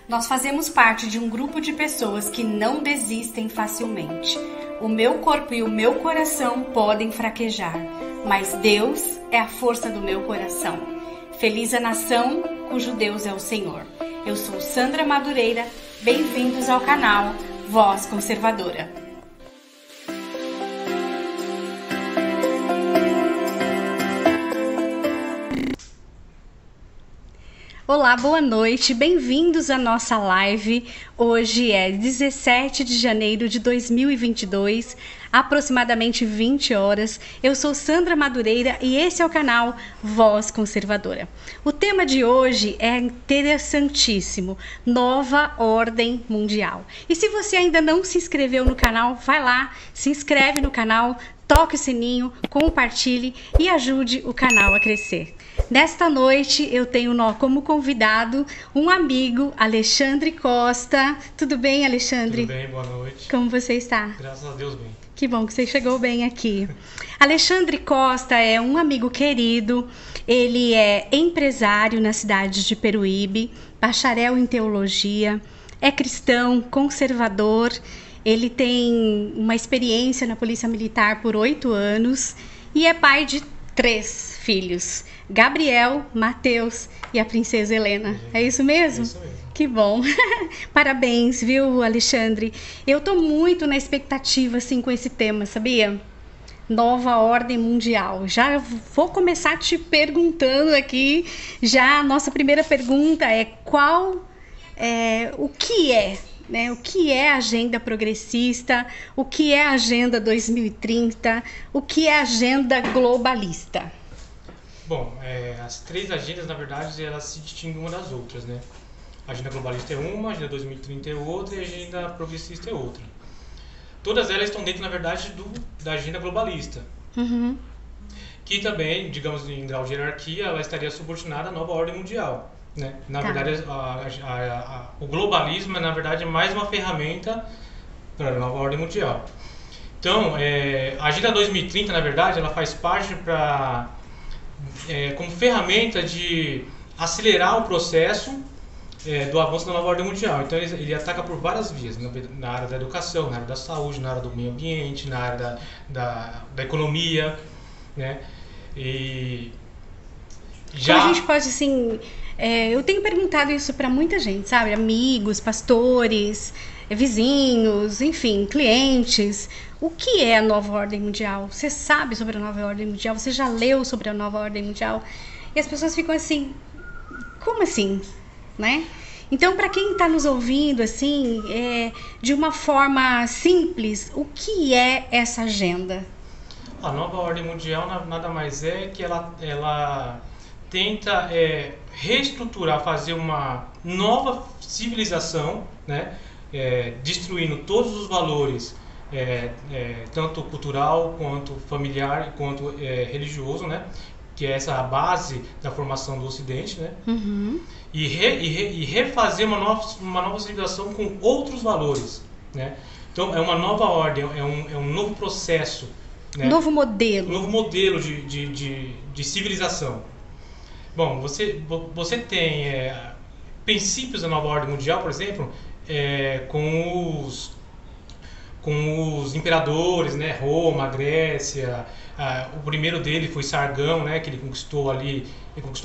Nós fazemos parte de um grupo de pessoas que não desistem facilmente. O meu corpo e o meu coração podem fraquejar, mas Deus é a força do meu coração. Feliz a nação cujo Deus é o Senhor. Eu sou Sandra Madureira, bem-vindos ao canal Voz Conservadora. Olá, boa noite, bem-vindos à nossa live. Hoje é 17 de janeiro de 2022, aproximadamente 20 horas. Eu sou Sandra Madureira e esse é o canal Voz Conservadora. O tema de hoje é interessantíssimo, Nova Ordem Mundial. E se você ainda não se inscreveu no canal, vai lá, se inscreve no canal, toque o sininho, compartilhe e ajude o canal a crescer. Nesta noite eu tenho como convidado um amigo, Alexandre Costa. Tudo bem, Alexandre? Tudo bem, boa noite. Como você está? Graças a Deus, bem. Que bom que você chegou bem aqui. Alexandre Costa é um amigo querido, ele é empresário na cidade de Peruíbe, bacharel em teologia, é cristão, conservador, ele tem uma experiência na Polícia Militar por 8 anos e é pai de 3 filhos. Gabriel, Mateus e a princesa Helena. É isso mesmo? É isso mesmo. Que bom. Parabéns, viu, Alexandre? Eu tô muito na expectativa, assim, com esse tema, sabia? Nova Ordem Mundial. Já vou começar te perguntando aqui. Já a nossa primeira pergunta é o que é? Né? O que é a agenda progressista? O que é a agenda 2030? O que é a agenda globalista? Bom, as 3 agendas, na verdade, elas se distinguem uma das outras, né? A agenda globalista é uma, a agenda 2030 é outra e a agenda progressista é outra. Todas elas estão dentro, na verdade, da agenda globalista. Uhum. Que também, digamos, em grau de hierarquia, ela estaria subordinada à nova ordem mundial. Né? Na verdade, o globalismo é, na verdade, mais uma ferramenta para a nova ordem mundial. Então, a agenda 2030, na verdade, ela faz parte como ferramenta de acelerar o processo do avanço da nova ordem mundial. Então ele ataca por várias vias, na área da educação, na área da saúde, na área do meio ambiente, na área da economia, né? E já... Então a gente pode, assim, eu tenho perguntado isso para muita gente, sabe? Amigos, pastores, vizinhos, enfim, clientes. O que é a nova ordem mundial? Você sabe sobre a nova ordem mundial? Você já leu sobre a nova ordem mundial? E as pessoas ficam assim, como assim? Né? Então, para quem está nos ouvindo, assim, de uma forma simples, o que é essa agenda? A nova ordem mundial nada mais é que ela tenta reestruturar, fazer uma nova civilização, né? Destruindo todos os valores, tanto cultural, quanto familiar, quanto religioso, né? Que é essa a base da formação do Ocidente, né? Uhum. E refazer uma nova civilização com outros valores, né? Então é uma nova ordem, é um novo processo, né? Novo modelo. Um novo modelo de civilização. Bom, você tem princípios da nova ordem mundial, por exemplo, com os imperadores, né? Roma, Grécia. O primeiro dele foi Sargão, né? Que ele conquistou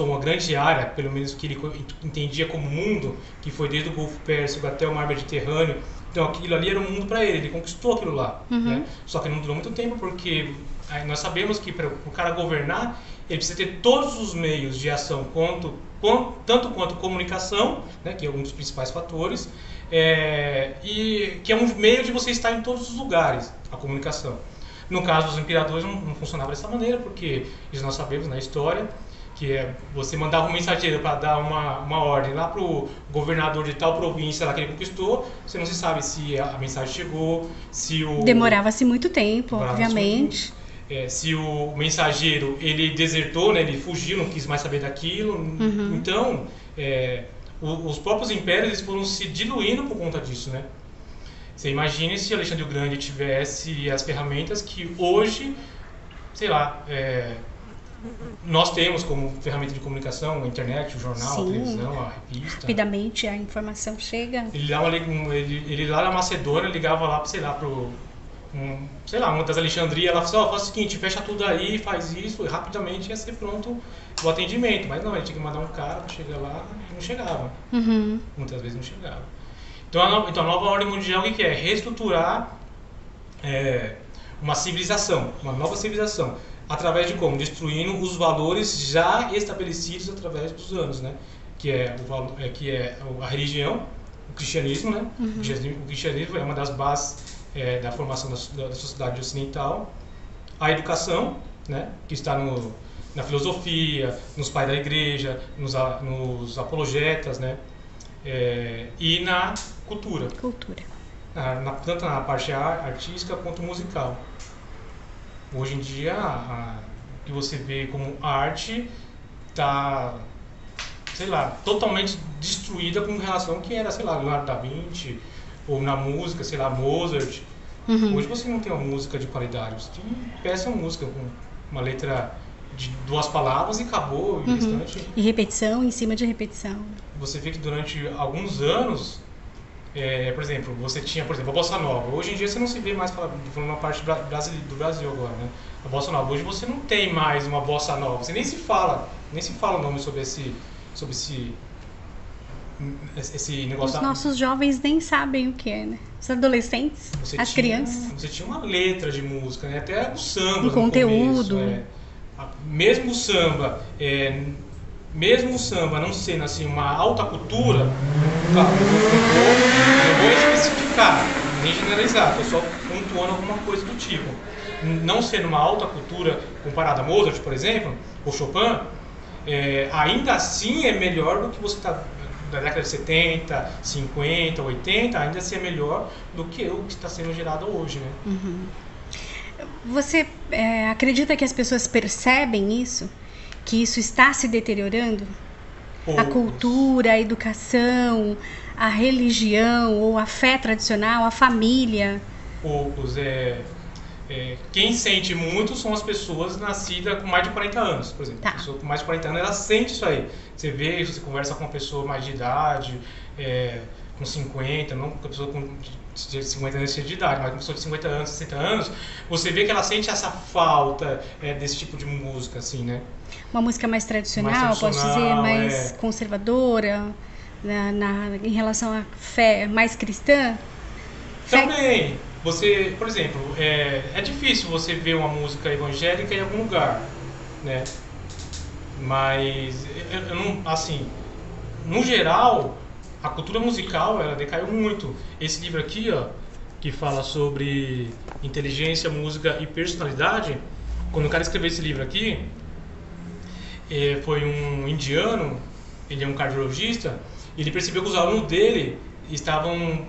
uma grande área, pelo menos que ele entendia como mundo, que foi desde o Golfo Pérsico até o Mar Mediterrâneo. Então aquilo ali era um mundo para ele conquistou aquilo lá. Uhum. Né? Só que não durou muito tempo, porque nós sabemos que para o cara governar, ele precisa ter todos os meios de ação, tanto quanto comunicação, né? Que é um dos principais fatores, e que é um meio de você estar em todos os lugares, a comunicação. No caso dos imperadores não funcionava dessa maneira, porque isso nós sabemos na história, que você mandava um mensageiro para dar uma ordem lá para o governador de tal província lá que ele conquistou, você não se sabe se a mensagem chegou, se o... Demorava-se muito tempo, obviamente. Se o mensageiro ele desertou, né, ele fugiu, não quis mais saber daquilo. Uhum. Então, os próprios impérios eles foram se diluindo por conta disso, né? Você imagine se Alexandre o Grande tivesse as ferramentas que hoje, sei lá, nós temos como ferramenta de comunicação a internet, o jornal, Sim. a televisão, a revista. Rapidamente a informação chega. Ele lá na Macedônia ligava lá, sei lá, sei lá, uma das Alexandrias, ela falou, faz o seguinte, fecha tudo aí, faz isso, e rapidamente ia ser pronto o atendimento. Mas não, ele tinha que mandar um cara para chegar lá e não chegava. Muitas vezes não chegava. Então a nova ordem mundial, o que é? Reestruturar uma civilização, uma nova civilização. Através de como? Destruindo os valores já estabelecidos através dos anos, né? Que é a religião, o cristianismo, né? O cristianismo é uma das bases da formação da sociedade ocidental. A educação, né? Que está na filosofia, nos pais da igreja, nos apologetas, né? E na cultura. Tanto na parte artística quanto musical. Hoje em dia, o que você vê como arte está, sei lá, totalmente destruída com relação ao que era, sei lá, Leonardo da Vinci, ou na música, sei lá, Mozart. Hoje você não tem uma música de qualidade, você tem peça música com uma letra de 2 palavras e acabou, e o restante... E repetição em cima de repetição. Você vê que durante alguns anos... por exemplo, você tinha, por exemplo, a Bossa Nova. Hoje em dia você não se vê mais falando uma parte do Brasil agora, né? A Bossa Nova. Hoje você não tem mais uma Bossa Nova. Você nem se fala o nome sobre esse negócio. Os nossos jovens nem sabem o que é, né? Os adolescentes, crianças. Você tinha uma letra de música, né? Até o samba. Um conteúdo. Mesmo o samba... mesmo o samba não sendo assim uma alta cultura, não vou especificar, nem generalizar, estou só pontuando alguma coisa do tipo. Não sendo uma alta cultura comparada a Mozart, por exemplo, ou Chopin, ainda assim é melhor do que você está da década de 70, 50, 80, ainda assim é melhor do que o que está sendo gerado hoje, né? Você acredita que as pessoas percebem isso? Que isso está se deteriorando? A cultura, a educação, a religião, ou a fé tradicional, a família? Poucos. Quem sente muito são as pessoas nascidas com mais de 40 anos, por exemplo. A pessoa com mais de 40 anos, ela sente isso aí. Você vê isso, você conversa com uma pessoa mais de idade, com 50, não com a pessoa com 50 anos de idade, mas com uma pessoa de 50 anos, 60 anos, você vê que ela sente essa falta desse tipo de música, assim, né? Uma música mais tradicional, posso dizer, mais conservadora, em relação à fé mais cristã? Também. Você, por exemplo, é difícil você ver uma música evangélica em algum lugar, né? Mas, eu não, assim, no geral, a cultura musical, ela decaiu muito. Esse livro aqui, ó, que fala sobre inteligência, música e personalidade, quando o cara escreveu esse livro aqui, foi um indiano, ele é um cardiologista, ele percebeu que os alunos dele estavam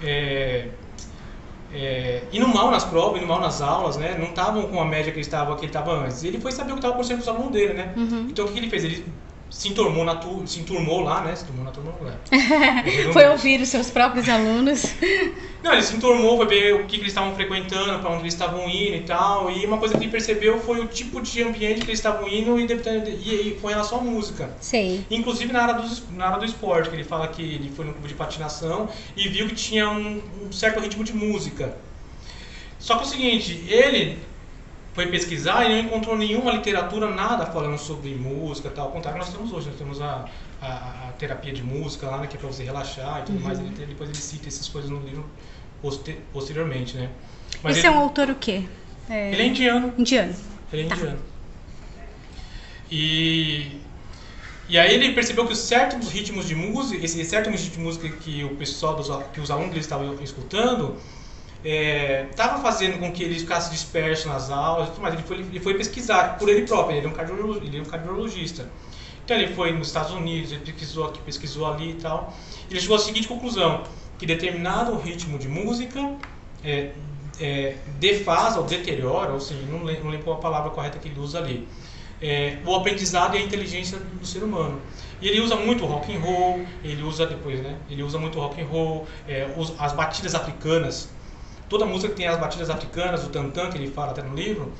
indo mal nas provas, indo mal nas aulas, né? Não estavam com a média que ele estava antes. Ele foi saber o que estava acontecendo com os alunos dele, né? Então o que ele fez? Ele se enturmou lá, né? Se enturmou na turma, foi ouvir os seus próprios alunos. Não, ele se enturmou, foi ver o que eles estavam frequentando, para onde eles estavam indo e tal. E uma coisa que ele percebeu foi o tipo de ambiente que eles estavam indo e foi em relação à música. Sim. Inclusive na área do esporte, que ele fala que ele foi num clube de patinação e viu que tinha um certo ritmo de música. Só que é o seguinte, ele foi pesquisar e não encontrou nenhuma literatura, nada falando sobre música e tal. Ao contrário, nós temos hoje, nós temos a terapia de música lá, né, que é para você relaxar e tudo mais. Depois ele cita essas coisas no livro posteriormente, né? Mas esse é um autor o quê? Ele é indiano. Indiano. Ele é indiano. E aí ele percebeu que certos ritmos de música, esse certo ritmo de música que o pessoal, que os alunos dele estavam escutando, estava fazendo com que ele ficasse disperso nas aulas, mas ele foi pesquisar por ele próprio. Ele é um cardiologista. Então ele foi nos Estados Unidos, ele pesquisou aqui, pesquisou ali e tal. Ele chegou à seguinte conclusão, que determinado ritmo de música defasa ou deteriora, ou seja, não lembro qual a palavra correta que ele usa ali, o aprendizado e a inteligência do ser humano. E ele usa muito rock and roll, ele usa muito rock and roll, as batidas africanas. Toda música que tem as batidas africanas, o tantã, que ele fala até no livro,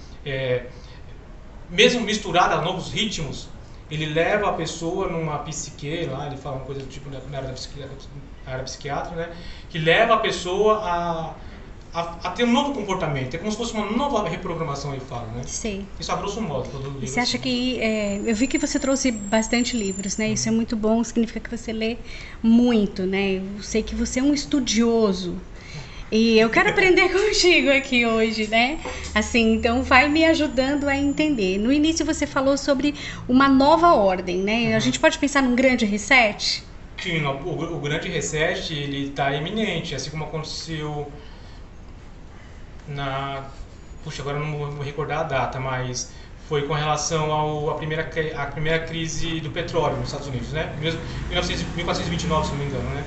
mesmo misturado a novos ritmos, ele leva a pessoa numa psique, lá ele fala uma coisa do tipo na área psiquiátrica, né? Que leva a pessoa a ter um novo comportamento. É como se fosse uma nova reprogramação, ele fala, né? Sei. Isso a grosso modo. E você acha que... eu vi que você trouxe bastante livros, né? Isso é muito bom, significa que você lê muito, né? Eu sei que você é um estudioso. E eu quero aprender contigo aqui hoje, né? Assim, então vai me ajudando a entender. No início você falou sobre uma nova ordem, né? A gente pode pensar num grande reset? Sim, o grande reset, ele está iminente, assim como aconteceu puxa, agora eu não vou recordar a data, mas foi com relação à primeira crise do petróleo nos Estados Unidos, né? 1429, se não me engano, né?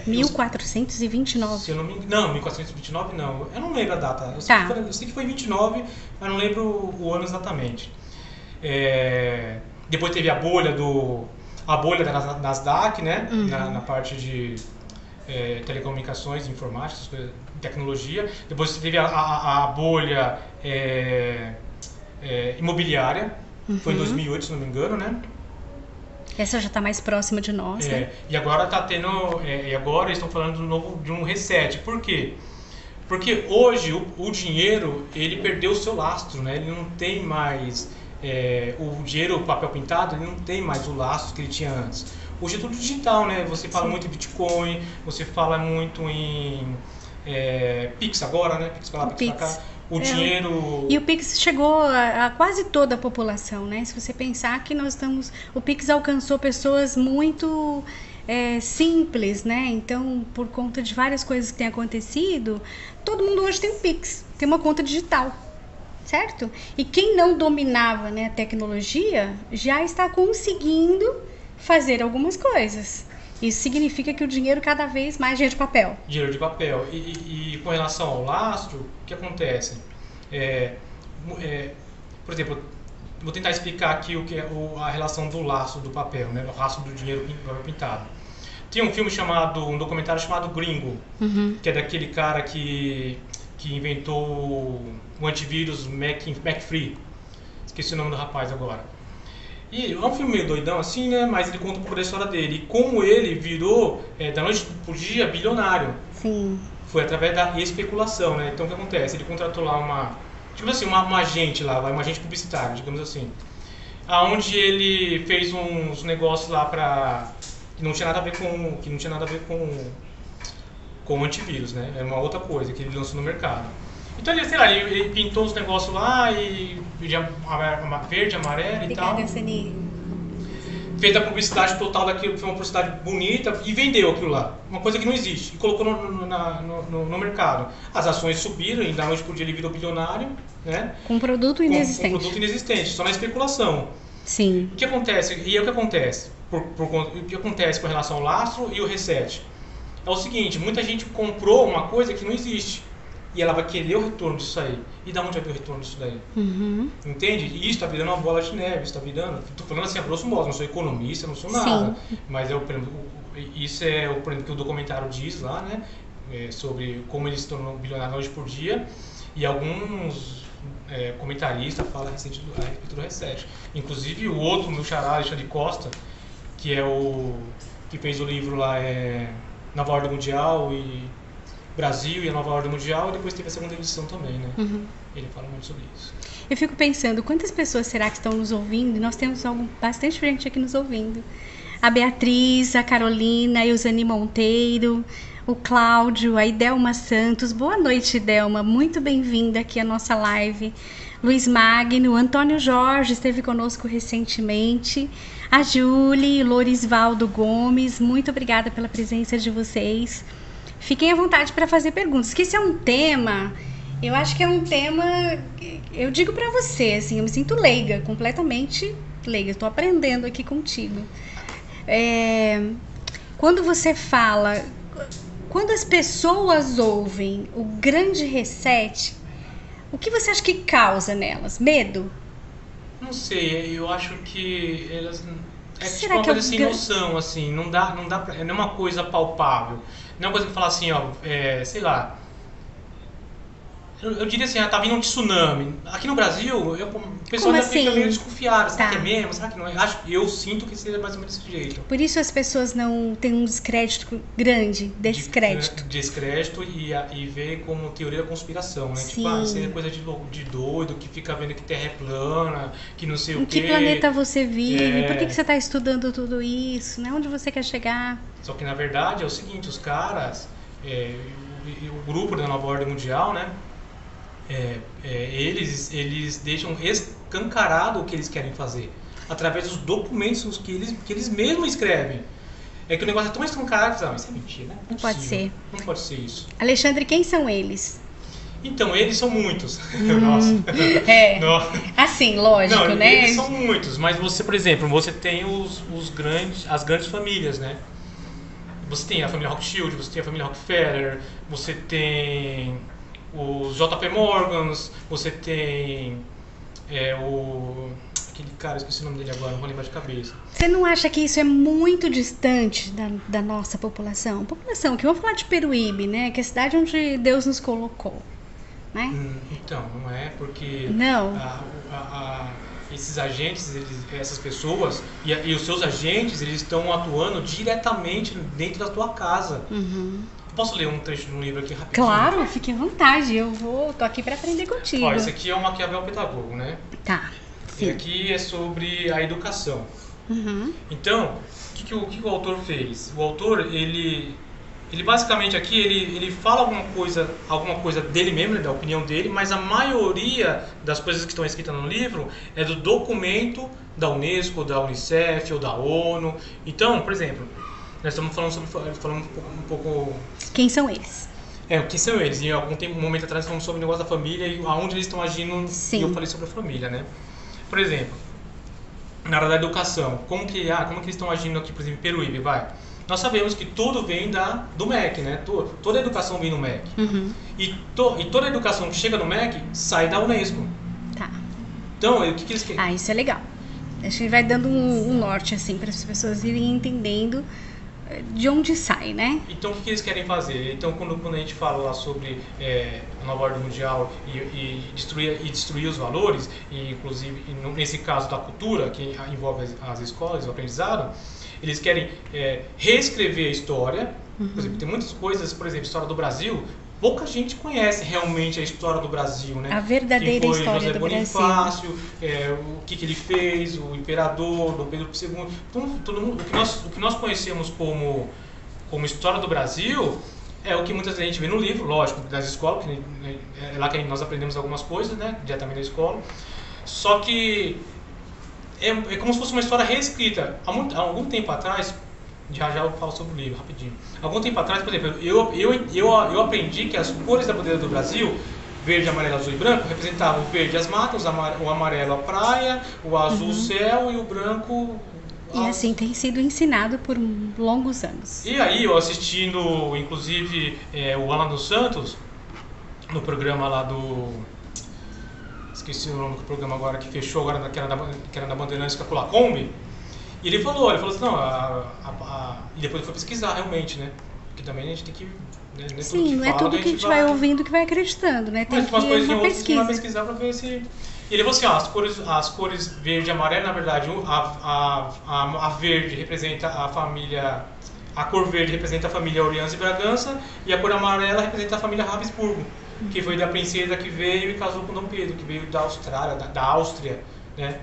1429? Se eu não me engano, não, 1429 não. Eu não lembro a data. Eu sei que foi 29, mas não lembro o ano exatamente. Depois teve a bolha da Nasdaq, né? Na parte de telecomunicações, informática, tecnologia. Depois teve a bolha imobiliária, foi em 2008, se não me engano, né? Essa já está mais próxima de nós, né? E agora está tendo, agora eles estão falando de um reset. Por quê? Porque hoje o dinheiro, ele perdeu o seu lastro, né? Ele não tem mais, o dinheiro, o papel pintado, ele não tem mais o lastro que ele tinha antes. Hoje é tudo digital, né? Você fala muito em Bitcoin, você fala muito em Pix agora, né? Pix pra lá, Pix pra cá. O dinheiro... E o Pix chegou a quase toda a população, né? Se você pensar que nós estamos... O Pix alcançou pessoas muito simples, né? Então, por conta de várias coisas que têm acontecido, todo mundo hoje tem um Pix, tem uma conta digital, certo? E quem não dominava, né, a tecnologia já está conseguindo fazer algumas coisas. Isso significa que o dinheiro cada vez mais é de papel. Dinheiro de papel. E com relação ao lastro, o que acontece? Por exemplo, vou tentar explicar aqui o que é a relação do lastro do papel, né? O lastro do dinheiro pintado. Tem um documentário chamado Gringo, que é daquele cara que inventou o antivírus McAfee. Esqueci o nome do rapaz agora. E é um filme meio doidão assim, né? Mas ele conta um pouco da história dele. E como ele virou, da noite pro dia, bilionário. Sim. Foi através da especulação, né? Então o que acontece? Ele contratou lá uma agente lá, uma agente publicitária, digamos assim. Aonde ele fez uns negócios lá que não tinha nada a ver com antivírus, né? Era uma outra coisa que ele lançou no mercado. Então ele pintou os negócios lá e verde, amarelo e tal. Fez a publicidade total daquilo, foi uma publicidade bonita e vendeu aquilo lá. Uma coisa que não existe. E colocou no mercado. As ações subiram e da noite por dia ele virou bilionário, né? Com produto inexistente. Com produto inexistente, só na especulação. Sim. O que acontece? E é o que acontece? O que acontece com relação ao lastro e o reset? É o seguinte, muita gente comprou uma coisa que não existe. E ela vai querer o retorno disso aí. E da onde vai vir o retorno disso daí? Entende? E isso está virando uma bola de neve, está virando... Estou falando assim a grosso modo, não sou economista, não sou nada. Sim. Mas isso é o que o documentário diz lá, né? Sobre como eles se tornam bilionários noite por dia. E alguns comentaristas falam a respeito do reset. Inclusive o outro, meu xará, Alexandre Costa, que é que fez o livro lá, Nova Ordem Mundial e... Brasil e a Nova Ordem Mundial, e depois teve a segunda edição também, né? Ele fala muito sobre isso. Eu fico pensando, quantas pessoas será que estão nos ouvindo? Nós temos bastante gente aqui nos ouvindo. A Beatriz, a Carolina, a Eusani Monteiro, o Cláudio, a Idelma Santos. Boa noite, Idelma. Muito bem-vinda aqui à nossa live. Luiz Magno, Antônio Jorge esteve conosco recentemente. A Júlia, Lorisvaldo Gomes, muito obrigada pela presença de vocês. Fiquem à vontade para fazer perguntas, que esse é um tema, eu acho que é um tema, eu digo para você, assim, eu me sinto leiga, completamente leiga, estou aprendendo aqui contigo. Quando você fala, quando as pessoas ouvem o grande reset, o que você acha que causa nelas? Medo? Não sei, eu acho que elas... tipo uma coisa sem noção, assim, não dá pra, não é uma coisa palpável. Não é uma coisa que fala assim, ó, sei lá. Eu diria assim, tá vindo um tsunami. Aqui no Brasil, o pessoal Como já fica assim? meio desconfiado. Será Tá. que é mesmo? Será que não é? Eu sinto que seja mais ou menos desse jeito. Por isso as pessoas não têm um descrédito grande, descrédito. Descrédito e vê como teoria da conspiração, né? Sim. Tipo, isso aí é coisa de doido, que fica vendo que Terra é plana, que não sei Em o quê. que planeta você vive? É. Por que você está estudando tudo isso? Né? Onde você quer chegar? Só que na verdade é o seguinte, os caras, o grupo da Nova Ordem Mundial, né? Eles deixam escancarado o que eles querem fazer através dos documentos que eles mesmos escrevem. É que o negócio é tão escancarado que isso é mentira, né? Não pode ser. Não pode ser isso. Alexandre, quem são eles? Então, eles são muitos. Nossa. É. Nossa. Assim, lógico, Não, né? eles são muitos, mas você, por exemplo, você tem as grandes famílias, né? Você tem a família Rothschild, você tem a família Rockefeller, você tem os JP Morgans, você tem aquele cara, esqueci o nome dele agora, não vou lembrar de cabeça. Você não acha que isso é muito distante da nossa população? População, que vamos falar de Peruíbe, né? Que é a cidade onde Deus nos colocou, né? Então, não é porque Não. esses agentes, essas pessoas e os seus agentes, eles estão atuando diretamente dentro da tua casa. Uhum. Posso ler um trecho de um livro aqui rapidinho? Claro, fique à vontade. Tô aqui para aprender contigo. Ó, esse aqui é o Maquiavel Pedagogo, né? Tá. E Sim. aqui é sobre a educação. Uhum. Então, o que o autor fez? O autor, ele basicamente aqui, ele fala alguma coisa dele mesmo, da opinião dele, mas a maioria das coisas que estão escritas no livro é do documento da Unesco, da Unicef ou da ONU. Então, por exemplo, nós estamos falando um pouco Quem são eles? quem são eles? E um momento atrás falamos sobre o negócio da família e aonde eles estão agindo. Sim. E eu falei sobre a família, né? Por exemplo, na área da educação, como que eles estão agindo aqui, por exemplo, em Peruíbe, vai? Nós sabemos que tudo vem do MEC, né? Toda a educação vem no MEC. Uhum. E toda a educação que chega no MEC sai da Unesco. Tá. Então, o que eles querem? Isso é legal. Acho que vai dando um norte, assim, para as pessoas irem entendendo de onde sai, né? Então, o que eles querem fazer? Então, quando a gente fala lá sobre a nova ordem mundial e destruir os valores, e inclusive nesse caso da cultura, que envolve as escolas, o aprendizado, eles querem reescrever a história. Por exemplo, tem muitas coisas, por exemplo, a história do Brasil, pouca gente conhece realmente a história do Brasil, né? A verdadeira história José do Bonifácio, Brasil. O que ele fez, o imperador, Dom Pedro II. Todo mundo, o que nós conhecemos como história do Brasil é o que muita gente vê no livro, lógico, das escolas, é lá que nós aprendemos algumas coisas, né? Diretamente da escola. Só que é como se fosse uma história reescrita. Há algum tempo atrás, já eu falo sobre o livro, rapidinho. Algum tempo atrás, por exemplo, eu aprendi que as cores da bandeira do Brasil, verde, amarelo, azul e branco, representavam o verde as matas, o amarelo a praia, o azul o céu e o branco... E assim tem sido ensinado por longos anos. E aí, eu assistindo, inclusive, o Alan dos Santos, no programa lá do... Esqueci o nome do programa agora, que fechou agora, que era da Bandeirantes, com a Colacombe. E ele falou assim, não, e depois foi pesquisar realmente, né? Porque também a gente tem que... Né, sim, não é tudo que a gente vai ouvindo que vai acreditando, né? Tem que ir uma pesquisa. Pesquisar pra ver se... E ele falou assim, as cores verde e amarelo, na verdade, a verde representa a família... A cor verde representa a família Orleans e Bragança, e a cor amarela representa a família Habsburgo, que foi da princesa que veio e casou com Dom Pedro, que veio da Austrália, da Áustria, né?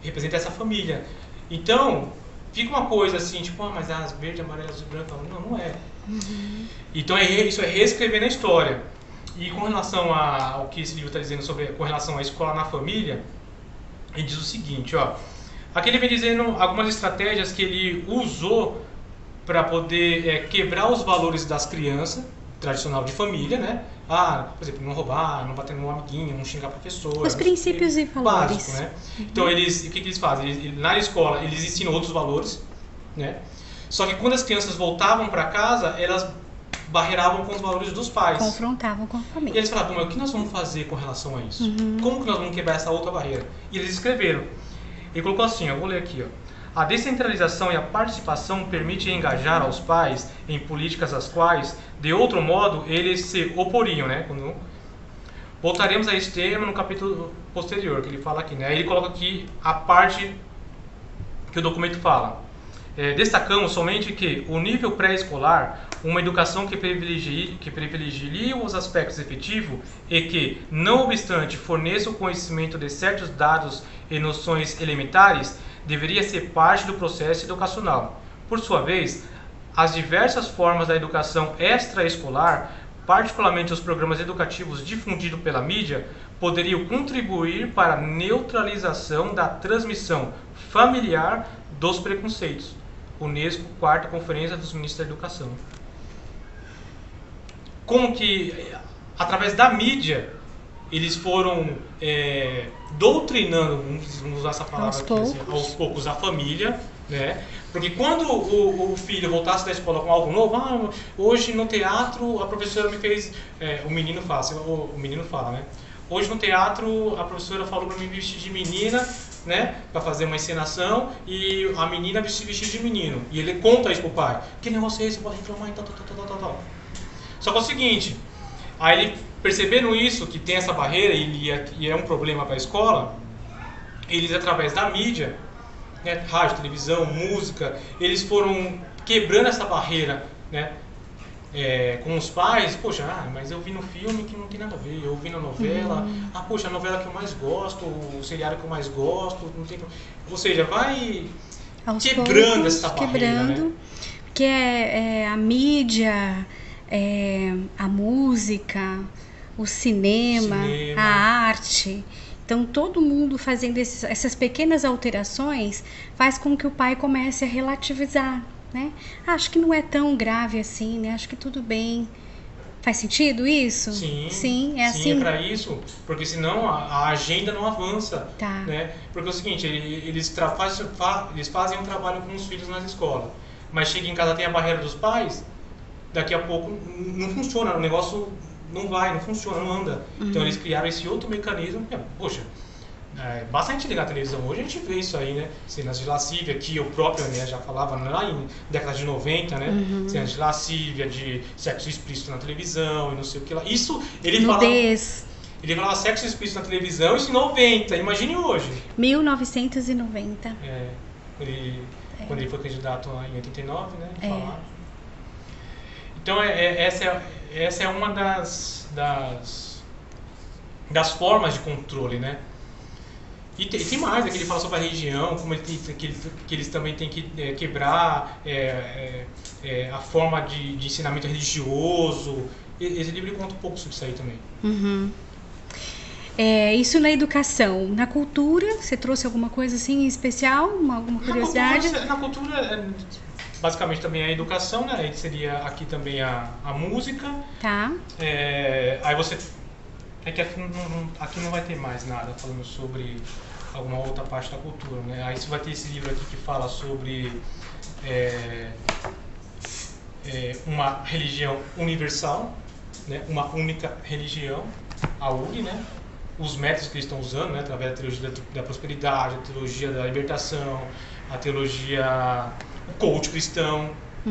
Representa essa família. Então, fica uma coisa assim, tipo, mas as verde, amarelo, azul e branco, não é. Uhum. Então, isso é reescrever na história. E com relação ao que esse livro está dizendo com relação à escola na família, ele diz o seguinte, ó. Aqui ele vem dizendo algumas estratégias que ele usou para poder quebrar os valores das crianças, tradicional de família, né? Por exemplo, não roubar, não bater no amiguinho, não xingar a professora. Os princípios e valores. Básico, né? Então, o que eles fazem? Na escola, eles ensinam outros valores, né? Só que quando as crianças voltavam para casa, elas barreiravam com os valores dos pais. Confrontavam com a família. E eles falavam, mas o que nós vamos fazer com relação a isso? Como que nós vamos quebrar essa outra barreira? E eles escreveram. Ele colocou assim, eu vou ler aqui, ó. A descentralização e a participação permitem engajar aos pais em políticas às quais, de outro modo, eles se oporiam, né? Voltaremos a esse tema no capítulo posterior, que ele fala aqui, né? Aí ele coloca aqui a parte que o documento fala. Destacamos somente que o nível pré-escolar, uma educação que privilegie os aspectos efetivos e que, não obstante, forneça o conhecimento de certos dados e noções elementares, deveria ser parte do processo educacional. Por sua vez, as diversas formas da educação extraescolar, particularmente os programas educativos difundidos pela mídia, poderiam contribuir para a neutralização da transmissão familiar dos preconceitos. Unesco, 4ª Conferência dos Ministros da Educação. Como que, através da mídia, eles foram doutrinando, vamos usar essa palavra aqui, assim, aos poucos, a família, né? Porque quando o filho voltasse da escola com algo novo, hoje no teatro a professora me fez, o menino fala, né? Hoje no teatro a professora falou para mim vestir de menina, né, para fazer uma encenação, e a menina vestir de menino. E ele conta isso pro pai. Que negócio é esse? Pode reclamar e tal. Só que é o seguinte, aí ele, percebendo isso, que tem essa barreira e é um problema para a escola, eles, através da mídia, né, rádio, televisão, música, eles foram quebrando essa barreira, né, com os pais. Poxa, mas eu vi no filme que não tem nada a ver, eu vi na novela, poxa, a novela que eu mais gosto, o seriado que eu mais gosto, não tem... Ou seja, vai aos quebrando poucos, essa barreira, né? Que a mídia, a música, o cinema, a arte. Então, todo mundo fazendo essas pequenas alterações faz com que o pai comece a relativizar, né? Acho que não é tão grave assim, né? Acho que tudo bem. Faz sentido isso? Sim, assim. É para isso, porque senão a agenda não avança, tá, né? Porque é o seguinte, eles fazem um trabalho com os filhos nas escolas, mas chega em casa, tem a barreira dos pais, daqui a pouco não funciona, o negócio não funciona, não anda. Então eles criaram esse outro mecanismo. Poxa, basta a gente ligar a televisão hoje, a gente vê isso aí, né? Cenas de lascívia, que eu próprio, né, já falava lá em década de 90, né? Cenas de lascívia, de sexo explícito na televisão e não sei o que lá. Isso, ele falava sexo explícito na televisão, isso em 90, imagine hoje. 1990. Quando ele foi candidato em 89, né? Então, essa é uma das formas de controle, né? E tem mais, que ele fala sobre a religião, como que eles também têm que quebrar a forma de ensinamento religioso. Esse livro conta um pouco sobre isso aí também. Isso na educação. Na cultura, você trouxe alguma coisa assim em especial? Alguma curiosidade? Na cultura, basicamente também a educação, né? Aí seria aqui também a música. Tá. Aí você... que aqui não vai ter mais nada falando sobre alguma outra parte da cultura, né? Aí você vai ter esse livro aqui que fala sobre uma religião universal, né? Uma única religião, a UNI, né? Os métodos que eles estão usando, né? Através da teologia da prosperidade, a teologia da libertação, a teologia, o coach cristão.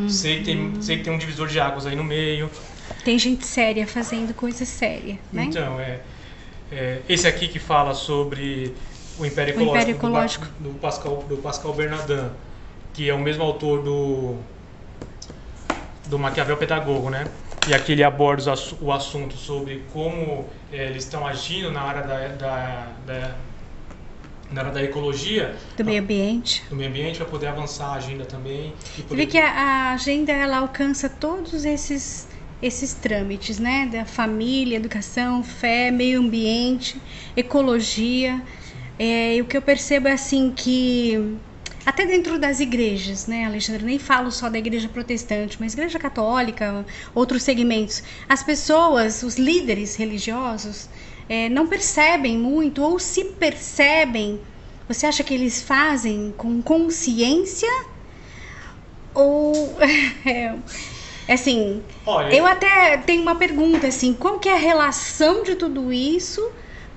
Sei que tem um divisor de águas aí no meio. Tem gente séria fazendo coisa séria, né? Então, esse aqui que fala sobre o Império Ecológico, do Pascal Bernardin, que é o mesmo autor do Maquiavel Pedagogo, né? E aqui ele aborda o assunto sobre como eles estão agindo na área na área da ecologia, do meio ambiente, para poder avançar a agenda também. Você vê que a agenda ela alcança todos esses trâmites, né? Da família, educação, fé, meio ambiente, ecologia. E o que eu percebo é assim que até dentro das igrejas, né, Alexandre? Nem falo só da igreja protestante, mas igreja católica, outros segmentos. As pessoas, os líderes religiosos, não percebem muito, ou se percebem, você acha que eles fazem com consciência? Ou... assim, olha, eu até tenho uma pergunta, assim, qual que é a relação de tudo isso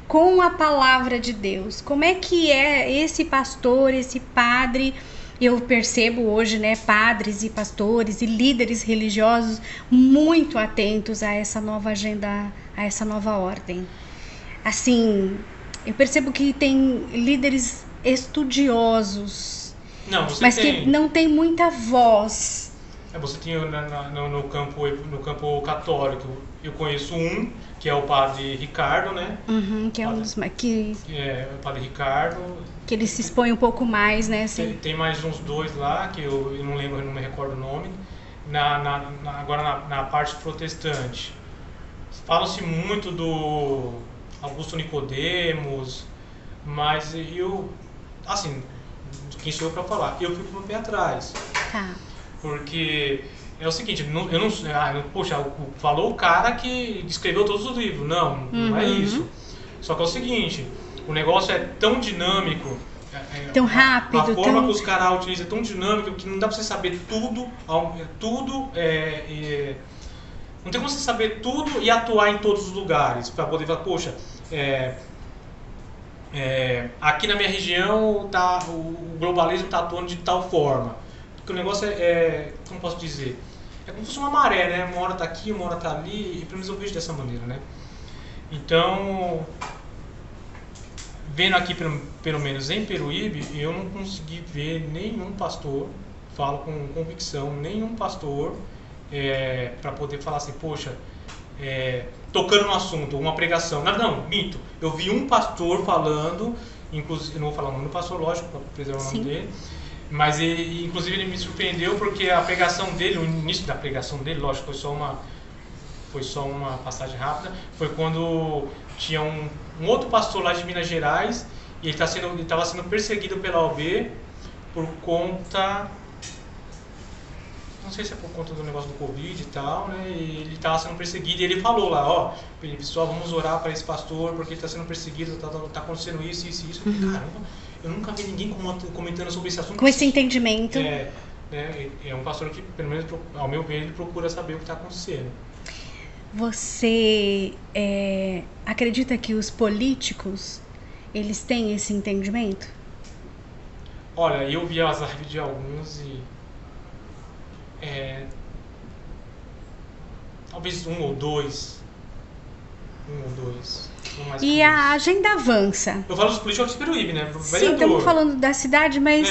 com a palavra de Deus? Como é que esse pastor, esse padre, eu percebo hoje, né, padres e pastores e líderes religiosos muito atentos a essa nova agenda, a essa nova ordem. assim, eu percebo que tem líderes estudiosos, Não, você mas tem. que não tem muita voz. Você tinha no campo católico, eu conheço um, que é o padre Ricardo, né? Que é um dos que Que é o padre Ricardo. que ele se expõe um pouco mais, né? Assim. Tem mais uns dois lá, que eu não lembro, eu não me recordo o nome. Agora na parte protestante, fala-se muito do Augusto Nicodemos, mas eu, assim, quem sou eu para falar? Eu fico com o pé atrás. Tá. Porque é o seguinte, poxa, falou o cara que escreveu todos os livros. Não é isso. Só que é o seguinte, o negócio é tão dinâmico, Tão rápido. a forma que os caras utilizam é tão dinâmica que não dá pra você saber tudo, não tem como você saber tudo e atuar em todos os lugares, pra poder falar, poxa, aqui na minha região o globalismo está atuando de tal forma. Porque o negócio como posso dizer? É como se fosse uma maré, né? Uma hora está aqui, uma hora está ali, e pelo menos eu vejo dessa maneira, né? Então, vendo aqui pelo menos em Peruíbe, eu não consegui ver nenhum pastor, falo com convicção, nenhum pastor para poder falar assim, poxa, tocando no assunto, uma pregação. Não, minto. Eu vi um pastor falando, inclusive, eu não vou falar o nome do pastor, lógico, para preservar o nome dele, mas inclusive ele me surpreendeu porque a pregação dele, o início da pregação dele, lógico, foi só uma passagem rápida, foi quando tinha um outro pastor lá de Minas Gerais e ele estava sendo perseguido pela OAB por conta, não sei se é por conta do negócio do Covid e tal, né? E ele estava sendo perseguido e ele falou lá, pessoal, vamos orar para esse pastor porque ele está sendo perseguido, tá acontecendo isso. Eu falei, caramba, eu nunca vi ninguém comentando sobre esse assunto. Com esse entendimento. É um pastor que, pelo menos ao meu ver, ele procura saber o que está acontecendo. Você acredita que os políticos, eles têm esse entendimento? Olha, eu vi as lives de alguns e talvez um ou dois. E a agenda avança. Eu falo dos políticos de Peruíbe, né? Sim, estamos falando da cidade, mas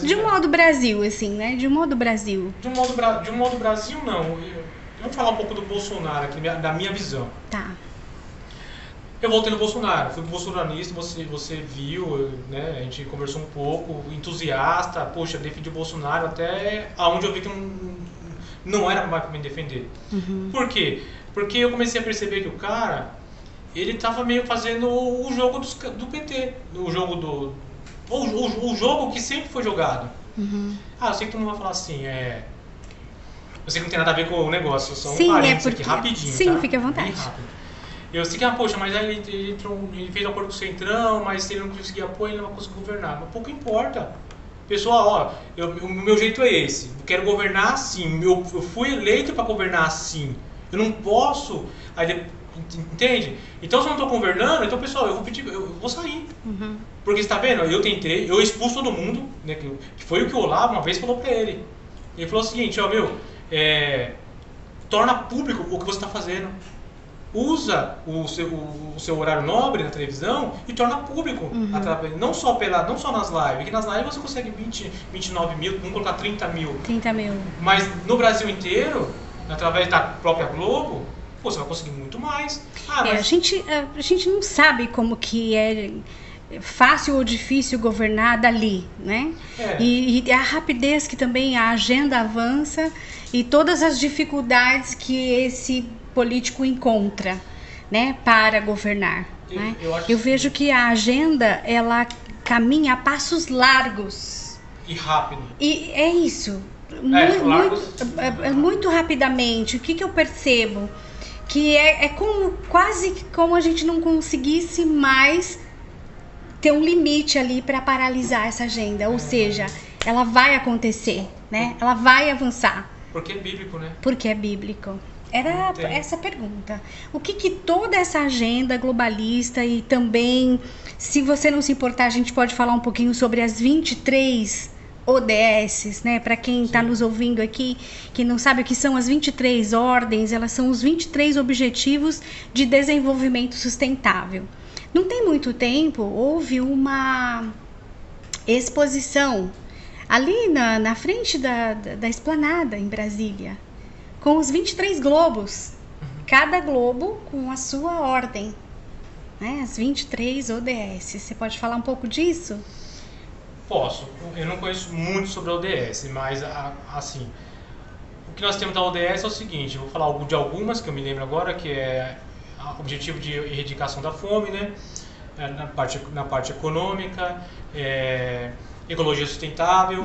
de um modo Brasil, assim, né? De um modo Brasil. De um modo Brasil, não. Eu vou falar um pouco do Bolsonaro aqui, da minha visão. Tá. Eu voltei no Bolsonaro, fui bolsonarista, você viu, né? A gente conversou um pouco, entusiasta, poxa, defendi o Bolsonaro até aonde eu vi que não era mais para me defender. Por quê? Porque eu comecei a perceber que o cara, ele tava meio fazendo o jogo do PT, o jogo que sempre foi jogado. Eu sei que tu não vai falar assim, eu sei que não tem nada a ver com o negócio, só um parênteses aqui, rapidinho, sim, tá? fique à vontade. Bem rápido. Eu sei que, poxa, mas aí ele fez acordo com o Centrão, mas se ele não conseguir apoio, ele não vai conseguir governar. Mas pouco importa. Pessoal, o meu jeito é esse. Eu quero governar assim. Eu fui eleito para governar assim. Eu não posso... Entende? Então, se eu não estou governando, então, pessoal, eu vou sair. Porque, você está vendo? Eu tentei, eu expulso todo mundo, né, que foi o que o Olavo uma vez falou para ele. Ele falou o seguinte, torna público o que você está fazendo. Usa o seu horário nobre na televisão e torna público. Não só nas lives, porque nas lives você consegue 29 mil, vamos colocar 30 mil. 30 mil. Mas no Brasil inteiro, através da própria Globo, você vai conseguir muito mais. A gente não sabe como que é fácil ou difícil governar dali, né? E a rapidez que também a agenda avança e todas as dificuldades que esse político encontra, né, para governar. Eu vejo que a agenda, ela caminha a passos largos. E rápido. E é isso. Muito rapidamente. O que eu percebo? Que quase como a gente não conseguisse mais ter um limite ali para paralisar essa agenda. Ou seja, ela vai acontecer, né? Ela vai avançar. Porque é bíblico, né? Porque é bíblico. Era essa a pergunta. O que toda essa agenda globalista e também, se você não se importar, a gente pode falar um pouquinho sobre as 23 ODS, né? Para quem está nos ouvindo aqui, que não sabe o que são as 23 ordens, elas são os 23 Objetivos de Desenvolvimento Sustentável. Não tem muito tempo, houve uma exposição ali na frente da Esplanada, em Brasília, com os 23 globos, cada globo com a sua ordem, né? As 23 ODS. Você pode falar um pouco disso? Posso. Eu não conheço muito sobre a ODS, mas assim, o que nós temos da ODS é o seguinte, eu vou falar de algumas que eu me lembro agora, que é o objetivo de erradicação da fome, né? Na parte econômica, ecologia sustentável,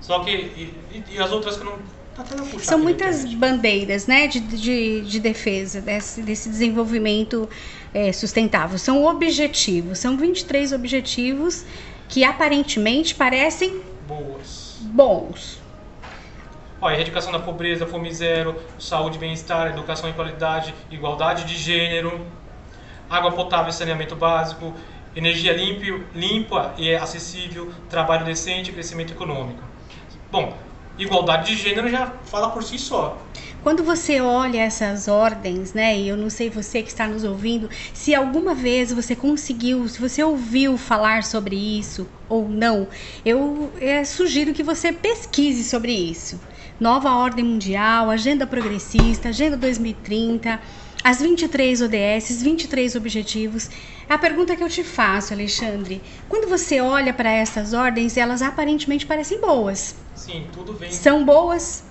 só que e as outras que eu não... Até não puxar São muitas bandeiras, né, de defesa desse desenvolvimento sustentável. São objetivos, são 23 objetivos que aparentemente parecem bons. Olha, erradicação da pobreza, fome zero, saúde e bem-estar, educação e qualidade, igualdade de gênero, água potável e saneamento básico, energia limpa e acessível, trabalho decente e crescimento econômico. Bom, igualdade de gênero já fala por si só. Quando você olha essas ordens, né, e eu não sei você que está nos ouvindo, se alguma vez você conseguiu, se você ouviu falar sobre isso ou não, eu sugiro que você pesquise sobre isso. Nova Ordem Mundial, Agenda Progressista, Agenda 2030, as 23 ODS, 23 Objetivos. A pergunta que eu te faço, Alexandre, quando você olha para essas ordens, elas aparentemente parecem boas. Sim, tudo vem... São boas?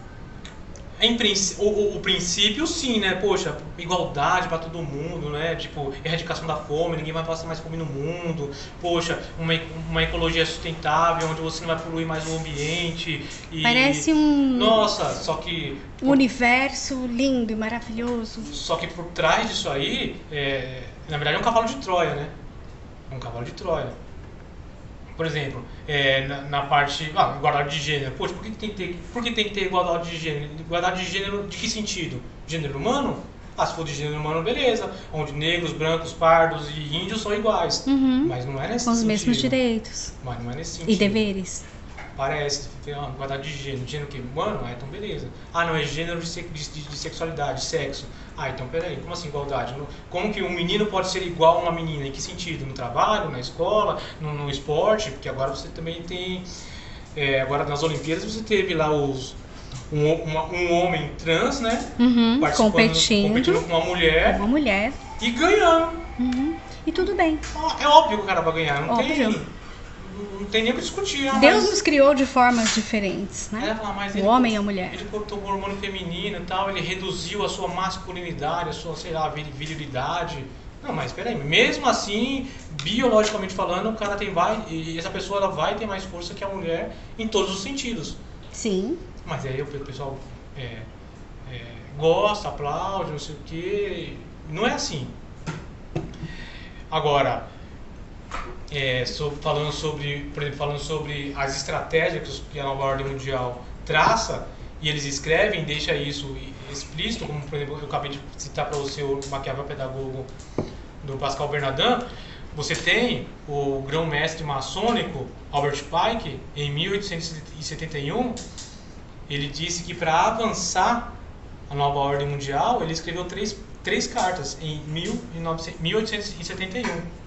O princípio, sim, né? Poxa, igualdade para todo mundo, né? Tipo, erradicação da fome, ninguém vai passar mais fome no mundo. Poxa, uma ecologia sustentável, onde você não vai poluir mais o ambiente. Parece Nossa, só que... Um universo lindo e maravilhoso. Só que por trás disso aí, na verdade é um cavalo de Troia, né? É um cavalo de Troia. Por exemplo, na parte... igualdade de gênero. Poxa, por que tem que ter igualdade de gênero? Igualdade de gênero de que sentido? Gênero humano? Se for de gênero humano, beleza. Onde negros, brancos, pardos e índios são iguais. Mas não é nesse sentido. Com os mesmos direitos. Mas não é nesse sentido. E deveres. Parece, igualdade de gênero. Gênero que humano? Então beleza. Não, é gênero de sexualidade, sexo. Então peraí, como assim igualdade? Como que um menino pode ser igual a uma menina? Em que sentido? No trabalho, na escola, no esporte? Porque agora você também tem... agora nas Olimpíadas você teve lá um homem trans, né? Competindo com uma mulher. E ganhando. E tudo bem. É óbvio que o cara vai ganhar, não tem nem o que discutir. Deus nos criou de formas diferentes, né? O homem e a mulher. Ele botou o hormônio feminino e tal, ele reduziu a sua masculinidade, a sua, sei lá, virilidade. Não, mas peraí, mesmo assim, biologicamente falando, o cara e essa pessoa ela vai ter mais força que a mulher em todos os sentidos. Sim. Mas aí o pessoal gosta, aplaude, não sei o quê. Não é assim. Agora... falando sobre as estratégias que a Nova Ordem Mundial traça, e eles escrevem, deixa isso explícito, como por exemplo eu acabei de citar para você o Maquiavel Pedagogo do Pascal Bernardin. Você tem o grão-mestre maçônico Albert Pike, em 1871, ele disse que para avançar a Nova Ordem Mundial, ele escreveu três cartas em 1871.